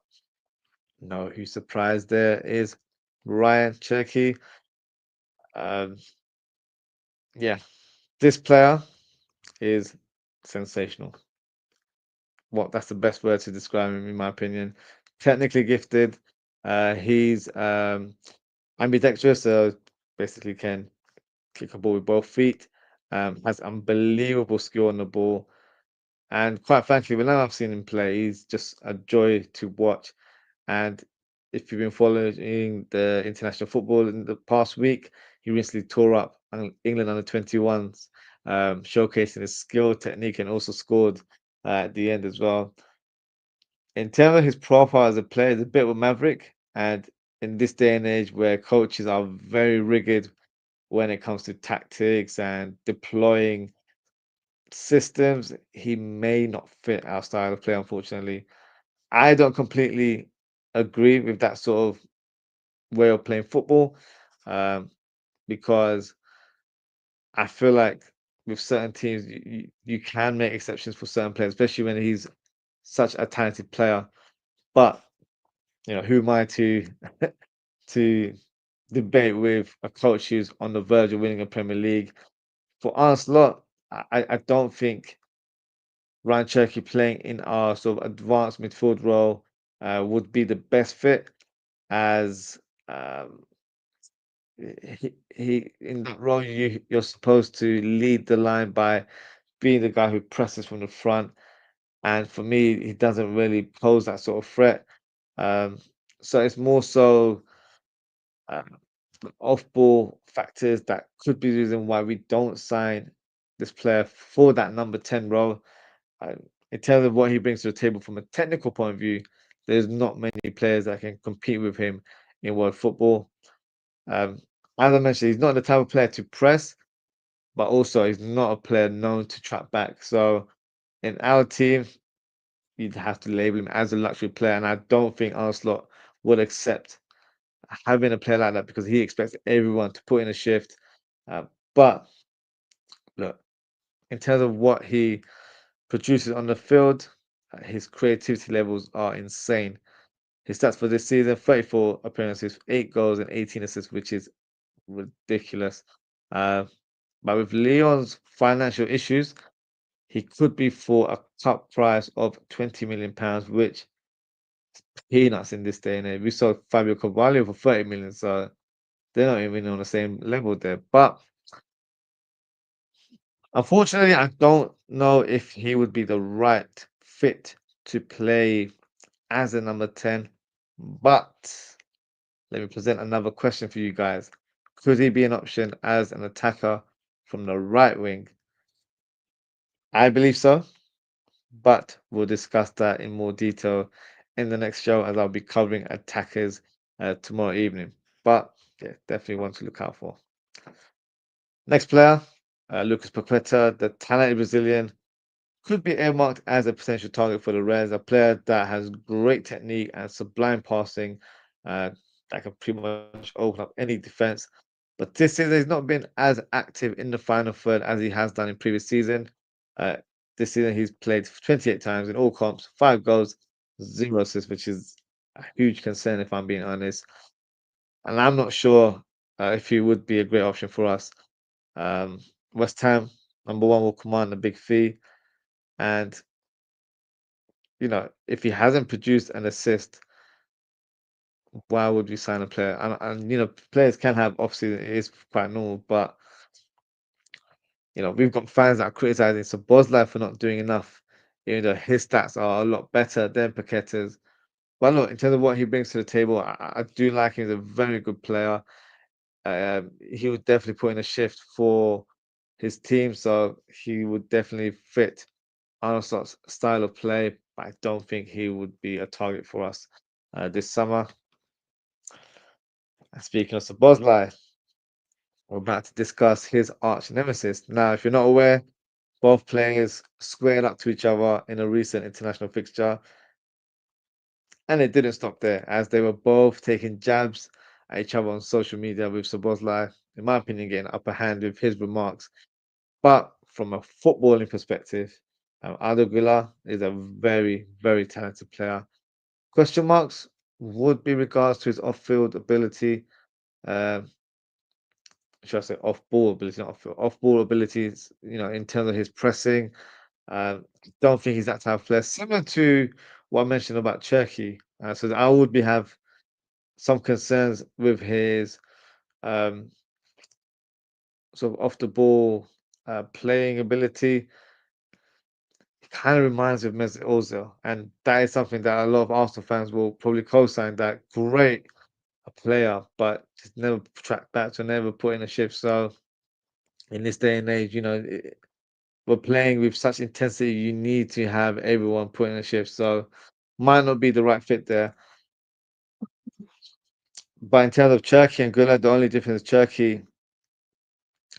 no, who's surprised there, is Ryan Cherky. Um, yeah, this player is sensational. Well, that's the best word to describe him, in my opinion. Technically gifted. He's ambidextrous, so basically can kick a ball with both feet. Has unbelievable skill on the ball. And quite frankly, when I've seen him play, he's just a joy to watch. And if you've been following the international football in the past week, he recently tore up England under 21s, showcasing his skill, technique, and also scored at the end as well. In terms of his profile as a player, he's a bit of a maverick. And in this day and age where coaches are very rigid when it comes to tactics and deploying systems, he may not fit our style of play, unfortunately. I don't completely agree with that sort of way of playing football, um, because I feel like with certain teams, you can make exceptions for certain players, especially when he's such a talented player. But who am I to to debate with a coach who's on the verge of winning a Premier League? For Arne Slot, I don't think Ryan Cherky playing in our sort of advanced midfield role would be the best fit, as um, he in that role you're supposed to lead the line by being the guy who presses from the front, and for me he doesn't really pose that sort of threat. Um, so it's more so um, off-ball factors that could be the reason why we don't sign this player for that number 10 role. Uh, in terms of what he brings to the table from a technical point of view, there's not many players that can compete with him in world football. Um, as I mentioned, he's not the type of player to press, but also he's not a player known to trap back. So in our team, you'd have to label him as a luxury player, and I don't think Arne Slot would accept having a player like that because he expects everyone to put in a shift. Uh, but look, in terms of what he produces on the field, his creativity levels are insane. His stats for this season: 34 appearances, 8 goals, and 18 assists, which is ridiculous. Uh, But with Leon's financial issues, he could be for a cut price of £20 million, which is peanuts in this day and age. We saw Fabio Carvalho for 30 million, so they're not even on the same level there. But unfortunately, I don't know if he would be the right fit to play as a number 10. But let me present another question for you guys. Could he be an option as an attacker from the right wing? I believe so, but we'll discuss that in more detail in the next show as I'll be covering attackers tomorrow evening. But yeah, definitely one to look out for. Next player, Lucas Paqueta, the talented Brazilian, could be earmarked as a potential target for the Reds, a player that has great technique and sublime passing that can pretty much open up any defense. But this season, he's not been as active in the final third as he has done in previous season. Uh, this season, he's played 28 times in all comps, 5 goals, 0 assists, which is a huge concern if I'm being honest. And I'm not sure if he would be a great option for us. Um, West Ham, number one, will command a big fee. And if he hasn't produced an assist, why would we sign a player? And players can have off season, it is quite normal, but we've got fans that are criticizing Szoboszlai for not doing enough, even though his stats are a lot better than Paqueta's. But look, in terms of what he brings to the table, I do like him. He's a very good player. He would definitely put in a shift for his team, so he would definitely fit Arne Slot's style of play, but I don't think he would be a target for us this summer. And speaking of Szoboszlai, we're about to discuss his arch nemesis. Now, if you're not aware, both players squared up to each other in a recent international fixture, and it didn't stop there, as they were both taking jabs at each other on social media, with Szoboszlai, in my opinion, getting upper hand with his remarks. But from a footballing perspective, Ado is a very, very talented player. Question marks would be regards to his off-field ability. Um, should I say off-ball ability, not off-field, off-ball abilities, in terms of his pressing. Don't think he's that type of player. Similar to what I mentioned about Turkey. So I would have some concerns with his um, sort of off the ball playing ability. It kind of reminds me of Mesut Ozil, and that is something that a lot of Arsenal fans will probably co-sign. That great a player, but just never track back to never put in a shift. So in this day and age, we're playing with such intensity. You need to have everyone put in a shift. So might not be the right fit there. But in terms of Turkey and Güler, the only difference is Turkey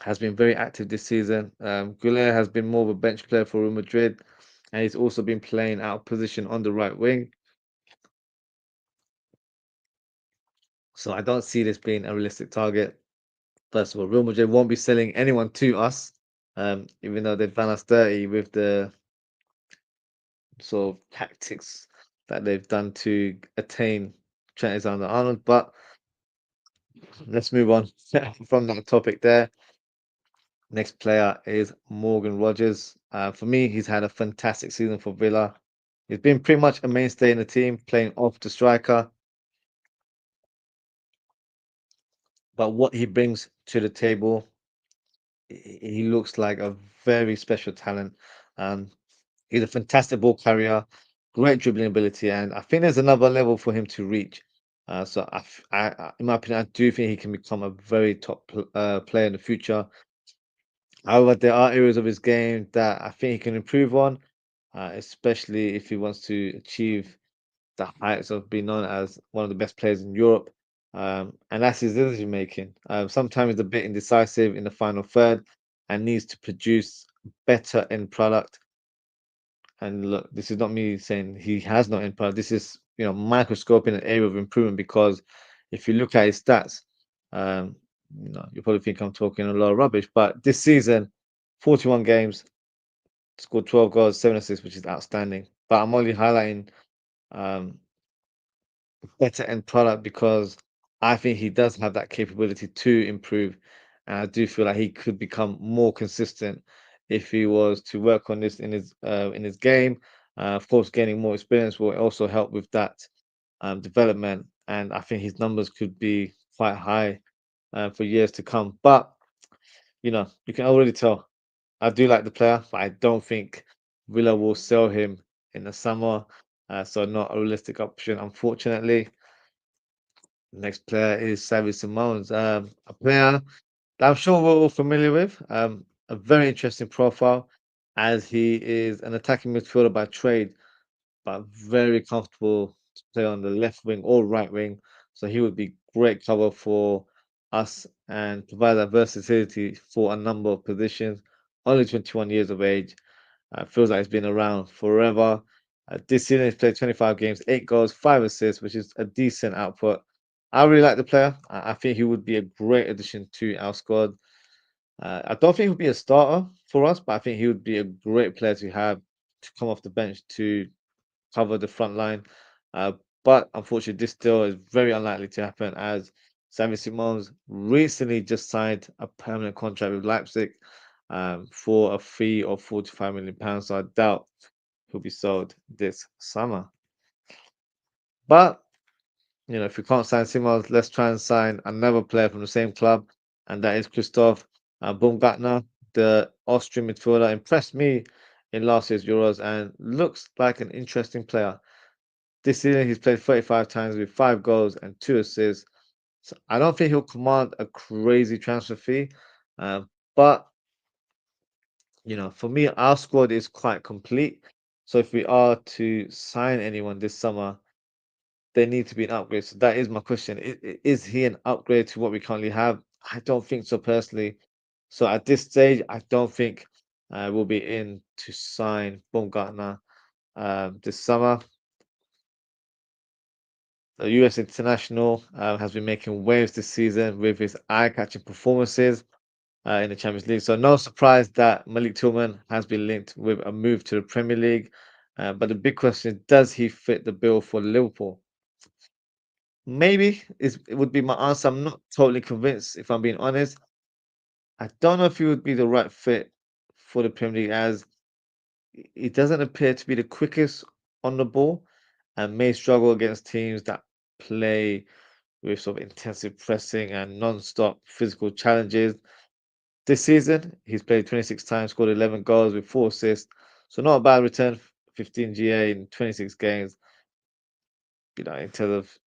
has been very active this season. Güler has been more of a bench player for Real Madrid, and he's also been playing out of position on the right wing. So I don't see this being a realistic target. First of all, Real Madrid won't be selling anyone to us, even though they've done us dirty with the sort of tactics that they've done to attain Trent Alexander-Arnold. But let's move on from that topic there. Next player is Morgan Rogers. For me, he's had a fantastic season for Villa. He's been pretty much a mainstay in the team, playing off the striker. But what he brings to the table, he looks like a very special talent. Um, he's a fantastic ball carrier, great dribbling ability, and I think there's another level for him to reach. So, in my opinion, I do think he can become a very top player in the future. However, there are areas of his game that I think he can improve on, especially if he wants to achieve the heights of being known as one of the best players in Europe. And that's his decision making. Sometimes he's a bit indecisive in the final third and needs to produce better end product. And look, this is not me saying he has no end product. This is, microscoping an area of improvement, because if you look at his stats, um, you probably think I'm talking a lot of rubbish. But this season, 41 games, scored 12 goals, 7 assists, which is outstanding. But I'm only highlighting um, better end product because I think he does have that capability to improve. And I do feel like he could become more consistent if he was to work on this in his game. Of course, gaining more experience will also help with that development, and I think his numbers could be quite high for years to come. But you can already tell I do like the player, but I don't think Villa will sell him in the summer. So not a realistic option, unfortunately. Next player is Xavi Simons, a player that I'm sure we're all familiar with. A very interesting profile, as he is an attacking midfielder by trade, but very comfortable to play on the left wing or right wing. So he would be great cover for us and provide that versatility for a number of positions. Only 21 years of age. Feels like he's been around forever. This season, he's played 25 games, 8 goals, 5 assists, which is a decent output. I really like the player. I think he would be a great addition to our squad. I don't think he'll be a starter for us, but I think he would be a great player to have to come off the bench to cover the front line. Uh, but unfortunately, this deal is very unlikely to happen as Sammy Simons recently just signed a permanent contract with Leipzig for a fee of £45 million. So I doubt he'll be sold this summer. But if we can't sign Simons, let's try and sign another player from the same club, and that is Christoph Baumgartner, the Austrian midfielder. Impressed me in last year's Euros and looks like an interesting player. This season, he's played 35 times with 5 goals and 2 assists. So I don't think he'll command a crazy transfer fee. But, for me, our squad is quite complete. So if we are to sign anyone this summer, they need to be an upgrade. So that is my question. Is he an upgrade to what we currently have? I don't think so personally. So at this stage, I don't think we'll be in to sign Baumgartner this summer. The US international has been making waves this season with his eye-catching performances in the Champions League. So no surprise that Malik Tillman has been linked with a move to the Premier League. But the big question is, does he fit the bill for Liverpool? Maybe it would be my answer. I'm not totally convinced, if I'm being honest. I don't know if he would be the right fit for the Premier League, as he doesn't appear to be the quickest on the ball and may struggle against teams that play with sort of intensive pressing and non-stop physical challenges. This season, he's played 26 times, scored 11 goals with 4 assists. So not a bad return, 15 GA in 26 games. In terms of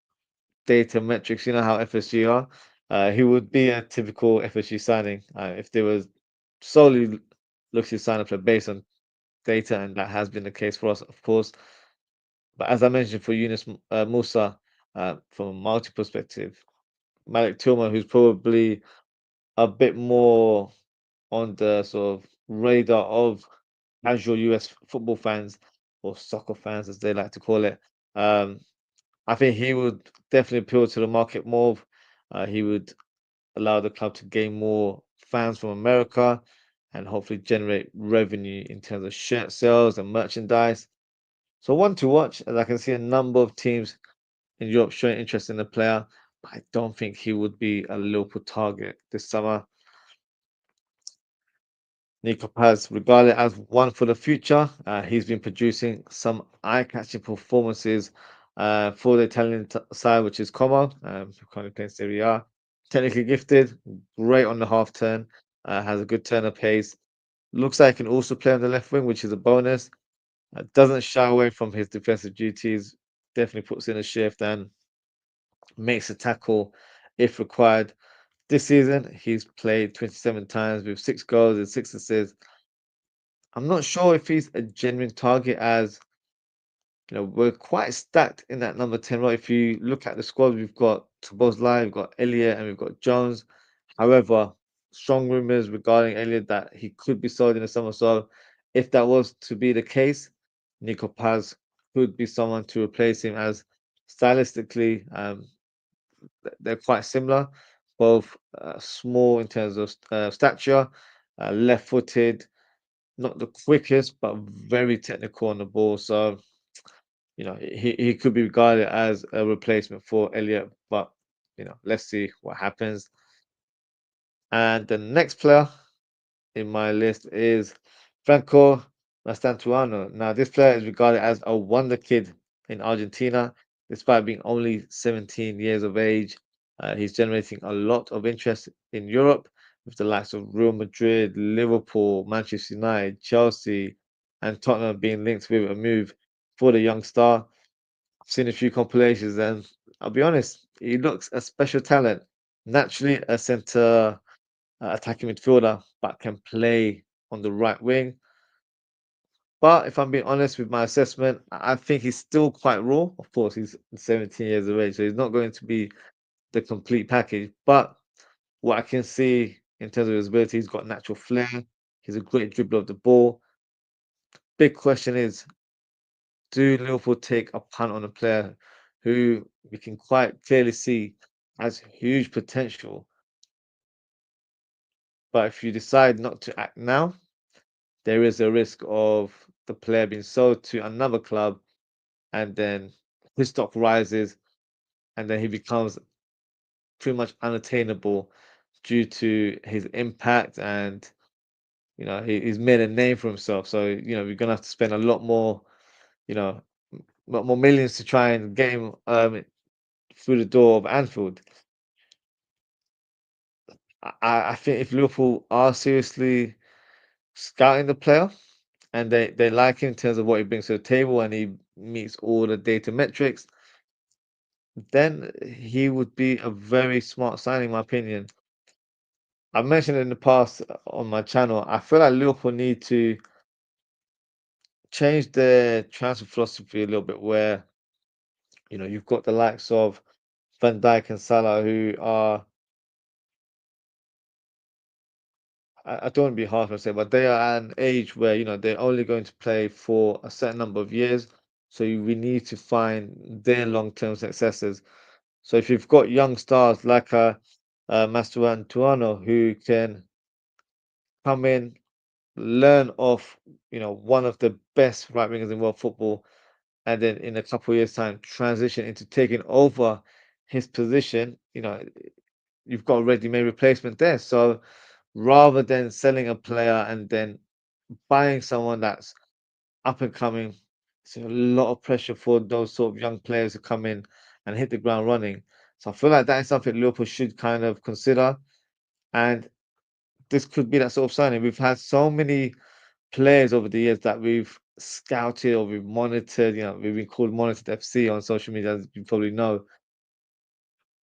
data metrics, you know how FSG are. He would be a typical FSG signing if they was solely looking to sign a player based on data, and that has been the case for us, of course. But as I mentioned, for Yunus Musa, from a multi perspective, Malik Tillman, who's probably a bit more on the sort of radar of casual US football fans or soccer fans, as they like to call it. Um, I think he would definitely appeal to the market more. He would allow the club to gain more fans from America and hopefully generate revenue in terms of shirt sales and merchandise. So one to watch, as I can see a number of teams in Europe showing interest in the player, but I don't think he would be a Liverpool target this summer. Nico Paz, regarded as one for the future, he's been producing some eye-catching performances for the Italian side, which is Como, who currently playing Serie A. Technically gifted, great on the half turn, has a good turn of pace. Looks like he can also play on the left wing, which is a bonus. Doesn't shy away from his defensive duties. Definitely puts in a shift and makes a tackle if required. This season, he's played 27 times with 6 goals and 6 assists. I'm not sure if he's a genuine target, as we're quite stacked in that number 10 role. If you look at the squad, we've got Szoboszlai, we've got Elliott, and we've got Jones. However, strong rumors regarding Elliott that he could be sold in the summer. So if that was to be the case, Nico Paz could be someone to replace him, as stylistically, they're quite similar. Both small in terms of stature, left-footed, not the quickest, but very technical on the ball. So he could be regarded as a replacement for Elliott, but let's see what happens. And the next player in my list is Franco Mastantuano. Now, this player is regarded as a wonder kid in Argentina, despite being only 17 years of age. He's generating a lot of interest in Europe with the likes of Real Madrid, Liverpool, Manchester United, Chelsea, and Tottenham being linked with a move for the young star. I've seen a few compilations, and I'll be honest, he looks a special talent. Naturally, a centre attacking midfielder, but can play on the right wing. But if I'm being honest with my assessment, I think he's still quite raw. Of course, he's 17 years of age, so he's not going to be the complete package. But what I can see in terms of his ability, he's got natural flair. He's a great dribbler of the ball. Big question is, do Liverpool take a punt on a player who we can quite clearly see has huge potential? But if you decide not to act now, there is a risk of the player being sold to another club and then his stock rises and then he becomes pretty much unattainable due to his impact and he's made a name for himself. So we're gonna have to spend a lot more, you know, lot more millions to try and get him through the door of Anfield. I think if Liverpool are seriously scouting the player and they like him in terms of what he brings to the table and he meets all the data metrics, then he would be a very smart signing, in my opinion. I've mentioned in the past on my channel, I feel like Liverpool need to change their transfer philosophy a little bit where, you've got the likes of Van Dijk and Salah who are, I don't want to be harsh when I say, but they are at an age where, they're only going to play for a certain number of years. So we need to find their long-term successors. So if you've got young stars like Mastroianni who can come in, learn off, one of the best right wingers in world football, and then in a couple of years' time transition into taking over his position, you've got a ready-made replacement there. So rather than selling a player and then buying someone that's up and coming, it's a lot of pressure for those sort of young players to come in and hit the ground running. So I feel like that is something Liverpool should kind of consider. And this could be that sort of signing. We've had so many players over the years that we've scouted or we've monitored, we've been called Monitored FC on social media, as you probably know.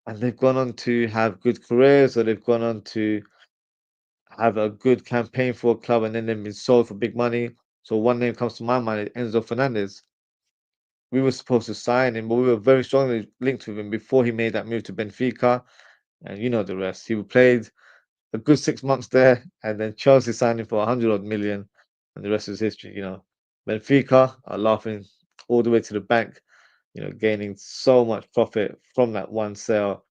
And they've gone on to have good careers or they've gone on to have a good campaign for a club and then they've been sold for big money. So one name comes to my mind, Enzo Fernandez. We were supposed to sign him, but we were very strongly linked with him before he made that move to Benfica. And you know the rest. He played a good 6 months there, and then Chelsea signed him for 100 odd million, and the rest is history. Benfica are laughing all the way to the bank, gaining so much profit from that one sale.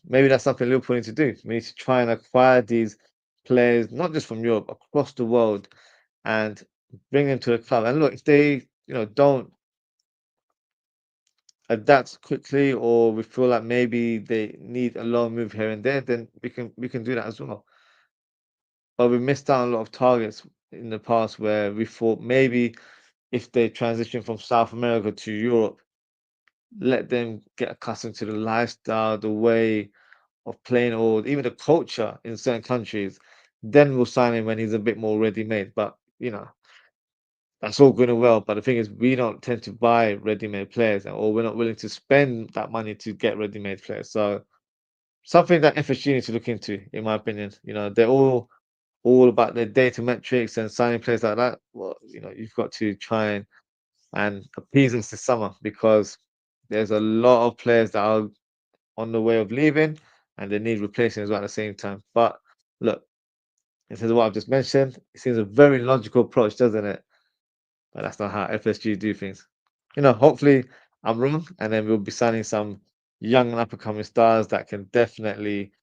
Maybe that's something Liverpool need to do. We need to try and acquire these players, not just from Europe, across the world, and bring them to the club. And look, if they, don't adapt quickly, or we feel like maybe they need a long move here and there, then we can do that as well. But we missed out on a lot of targets in the past where we thought maybe if they transition from South America to Europe, let them get accustomed to the lifestyle, the way of playing, or even the culture in certain countries, then we'll sign him when he's a bit more ready-made. But that's all good and well. But the thing is, we don't tend to buy ready-made players, or we're not willing to spend that money to get ready-made players. So something that FSG needs to look into, in my opinion. They're all about their data metrics and signing players like that. Well, you've got to try and appease us this summer because there's a lot of players that are on the way of leaving and they need replacing as well at the same time. But look, in terms of what I've just mentioned, it seems a very logical approach, doesn't it? But that's not how FSG do things. Hopefully I'm wrong, and then we'll be signing some young and up and coming stars that can definitely,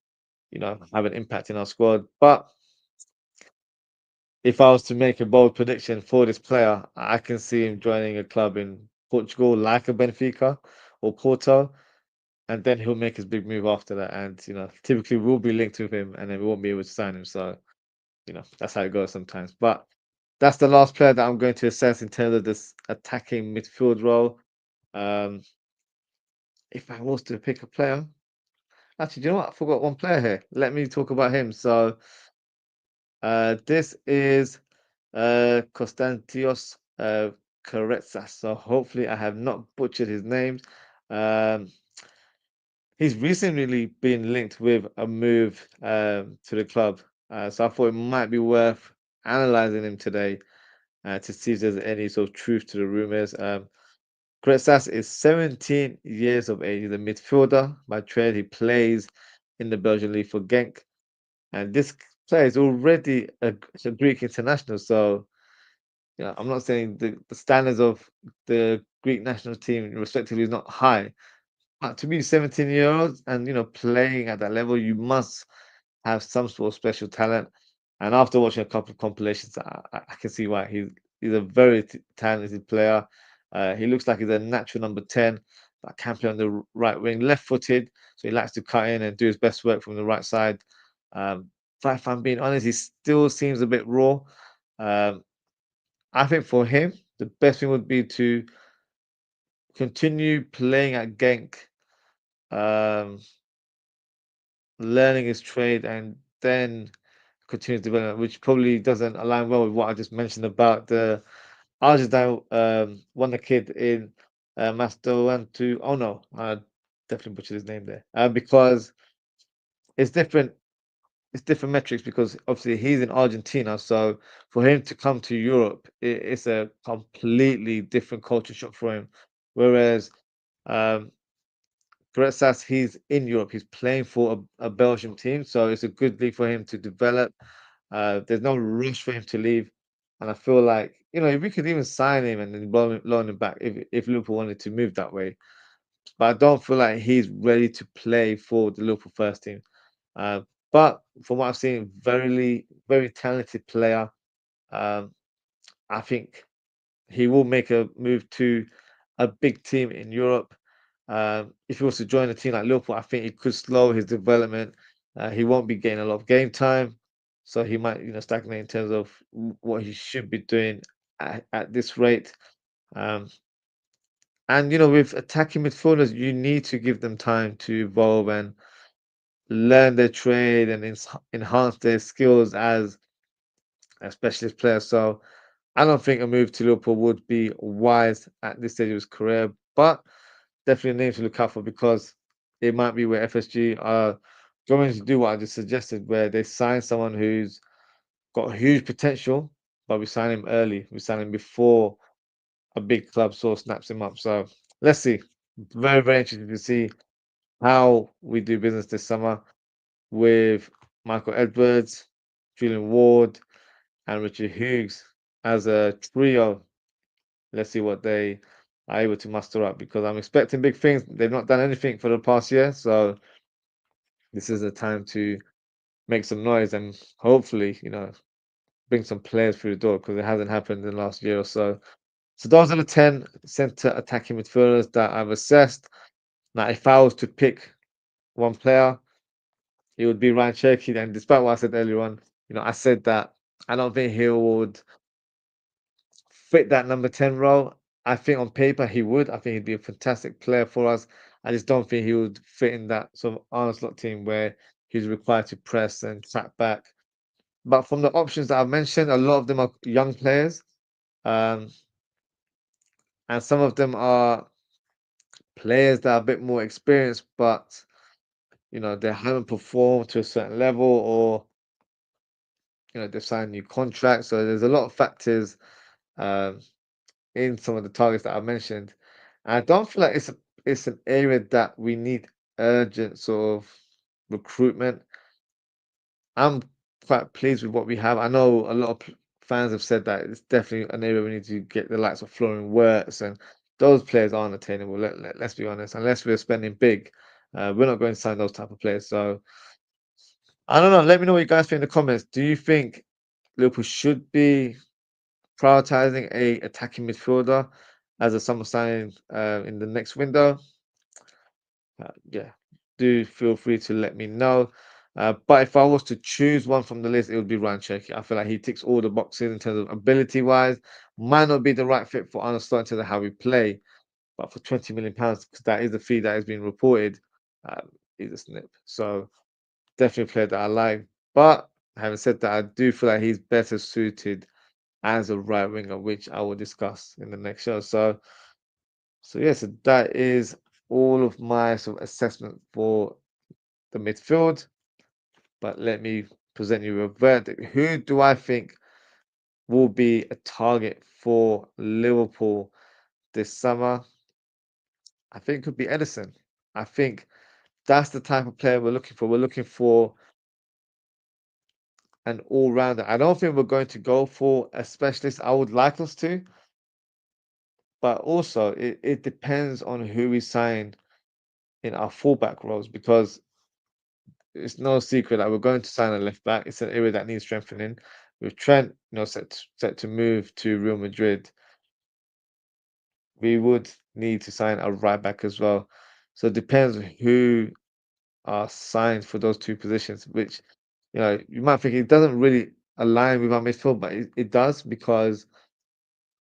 have an impact in our squad. But if I was to make a bold prediction for this player, I can see him joining a club in Portugal like a Benfica or Porto. and then he'll make his big move after that. And typically we'll be linked with him, and then we won't be able to sign him. So that's how it goes sometimes. But that's the last player that I'm going to assess in terms of this attacking midfield role. Um, if I was to pick a player, actually, do you know what? I forgot one player here. Let me talk about him. So this is Konstantios Karetsas. So hopefully I have not butchered his name. Um, he's recently been linked with a move to the club. So I thought it might be worth analysing him today to see if there's any sort of truth to the rumours. Karetsas is 17 years of age. He's a midfielder by trade. He plays in the Belgian league for Genk. And this player is already a Greek international. So I'm not saying the standards of the Greek national team respectively is not high, but to be 17-year-olds and playing at that level, you must have some sort of special talent. And after watching a couple of compilations, I can see why he's a very talented player. He looks like he's a natural number 10 that can play on the right wing, left-footed, so he likes to cut in and do his best work from the right side. But if I'm being honest, he still seems a bit raw. I think for him, the best thing would be to continue playing at Genk, um, learning his trade, and then continue development, which probably doesn't align well with what I just mentioned about the Argentine won the kid in Mastorantu. Oh no, I definitely butchered his name there. Because it's different. It's different metrics because obviously he's in Argentina, so for him to come to Europe, it's a completely different culture shock for him. Whereas um, Gretzas, he's in Europe, he's playing for a Belgian team, so it's a good league for him to develop. There's no rush for him to leave, and I feel like if we could even sign him and then loan him back if Liverpool wanted to move that way. But I don't feel like he's ready to play for the Liverpool first team. Uh, but from what I've seen, very talented player. Um, I think he will make a move to a big team in Europe. If he was to join a team like Liverpool, I think it could slow his development. He won't be getting a lot of game time, so he might, stagnate in terms of what he should be doing at this rate. Um, and with attacking midfielders, you need to give them time to evolve and learn their trade and enhance their skills as a specialist player. So I don't think a move to Liverpool would be wise at this stage of his career, but definitely a name to look out for because it might be where FSG are going to do what I just suggested, where they sign someone who's got huge potential, but we sign him early. We sign him before a big club sort of snaps him up. So let's see. Very, very interesting to see how we do business this summer with Michael Edwards, Julian Ward, and Richard Hughes as a trio. Let's see what they are able to muster up because I'm expecting big things. They've not done anything for the past year, so this is a time to make some noise and hopefully, bring some players through the door because it hasn't happened in the last year or so. So those are the 10 centre attacking midfielders that I've assessed. Now, if I was to pick one player, it would be Ryan Cherky. And despite what I said earlier on, I said that I don't think he would fit that number 10 role. I think on paper he would. I think he'd be a fantastic player for us. I just don't think he would fit in that sort of Arne Slot team where he's required to press and track back. But from the options that I've mentioned, a lot of them are young players. Um, and some of them are players that are a bit more experienced, but they haven't performed to a certain level or they've signed new contracts. So there's a lot of factors um, in some of the targets that I mentioned. And I don't feel like it's an area that we need urgent sort of recruitment. I'm quite pleased with what we have. I know a lot of fans have said that it's definitely an area we need to get the likes of Florian Wirtz, and those players aren't attainable. Let's be honest. Unless we're spending big, we're not going to sign those type of players. So I don't know. Let me know what you guys think in the comments. Do you think Liverpool should be prioritizing a attacking midfielder as a summer signing in the next window? Yeah, do feel free to let me know. But if I was to choose one from the list, it would be Ryan Cherky. I feel like he ticks all the boxes in terms of ability wise. Might not be the right fit for Arne Slot in terms of how we play, but for £20 million, because that is the fee that is being reported, he's a snip. So definitely a player that I like. But having said that, I do feel like he's better suited as a right winger, which I will discuss in the next show. So yeah, so that is all of my sort of assessment for the midfield. But let me present you with a verdict. Who do I think will be a target for Liverpool this summer? I think it could be Edison. I think that's the type of player we're looking for. We're looking for an all-rounder. I don't think we're going to go for a specialist. I would like us to, but also it depends on who we sign in our fullback roles, because it's no secret that we're going to sign a left back. It's an area that needs strengthening. With Trent, set to move to Real Madrid, we would need to sign a right back as well. So it depends who are signed for those two positions, which you might think it doesn't really align with our midfield, but it does, because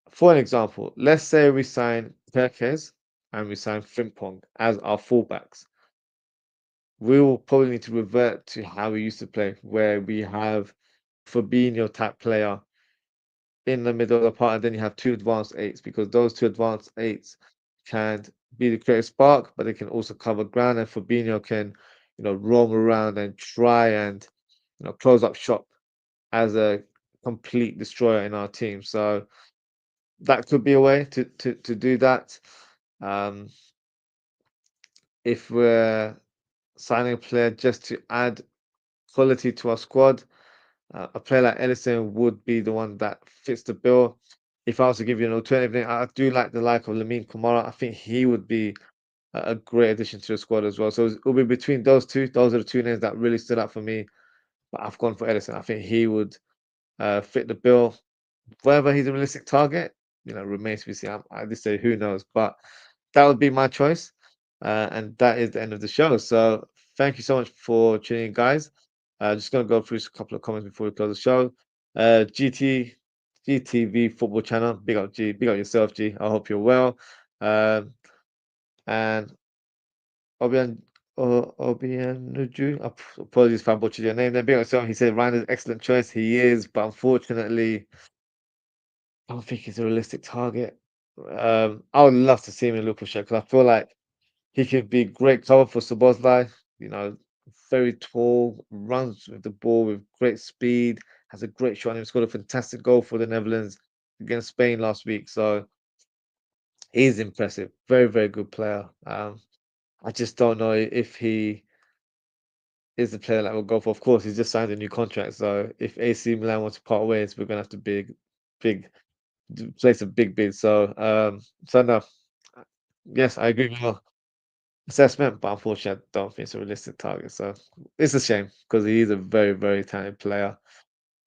for an example, let's say we sign Perkez and we sign Frimpong as our fullbacks. We will probably need to revert to how we used to play, where we have Fabinho type player in the middle of the park, and then you have two advanced eights, because those two advanced eights can be the creative spark, but they can also cover ground, and Fabinho can, roam around and try and, close up shop as a complete destroyer in our team. So that could be a way to do that. Um, if we're signing a player just to add quality to our squad, a player like Ellison would be the one that fits the bill. If I was to give you an alternative name, I do like the like of Lamine Kamara. I think he would be a great addition to the squad as well. So it'll be between those two. Those are the two names that really stood out for me. But I've gone for Ellison. I think he would fit the bill. Whether he's a realistic target, remains to be seen. I just say who knows, but that would be my choice. And that is the end of the show. So thank you so much for tuning in, guys. Just gonna go through a couple of comments before we close the show. GTV football channel. Big up G. Big up yourself, G. I hope you're well. Um, and Obian Obianuju. Apologies if I butchered your name. Then big up yourself. He said Ryan is an excellent choice. He is, but unfortunately, I don't think he's a realistic target. I would love to see him in Liverpool shirt, because I feel like he could be great cover for Szoboszlai. Very tall, runs with the ball with great speed, has a great shot, and he scored a fantastic goal for the Netherlands against Spain last week. So he's impressive. Very, very good player. I just don't know if he is the player that we'll go for. Of course, he's just signed a new contract. So if AC Milan want to part ways, we're gonna have to big place a big bid. So no, yes, I agree with your assessment, but unfortunately, I don't think it's a realistic target. So it's a shame, because he is a very, very talented player.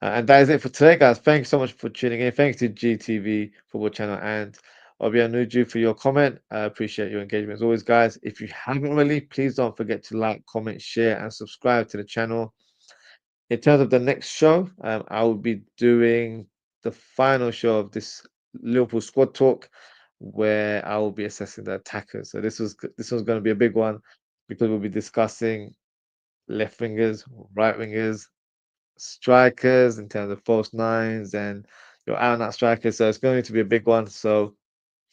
And that is it for today, guys. Thank you so much for tuning in. Thanks to GTV Football Channel and Obianuju for your comment. I appreciate your engagement as always, guys. If you haven't already, please don't forget to like, comment, share, and subscribe to the channel. In terms of the next show, I will be doing the final show of this Liverpool Squad Talk, where I will be assessing the attackers. So this was going to be a big one, because we'll be discussing left wingers, right wingers, strikers in terms of false nines, and your out and out strikers. So it's going to be a big one. So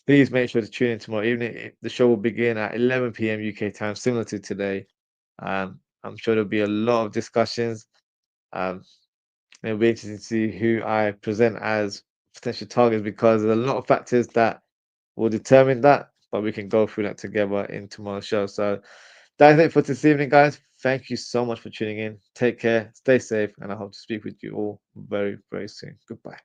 please make sure to tune in tomorrow evening. The show will begin at 11 p.m. UK time, similar to today. I'm sure there'll be a lot of discussions. Um, It'll be interesting to see who I present as potential targets, because there's a lot of factors that will determine that, but we can go through that together in tomorrow's show. So that's it for this evening, guys. Thank you so much for tuning in. Take care, stay safe, and I hope to speak with you all very, very soon. Goodbye.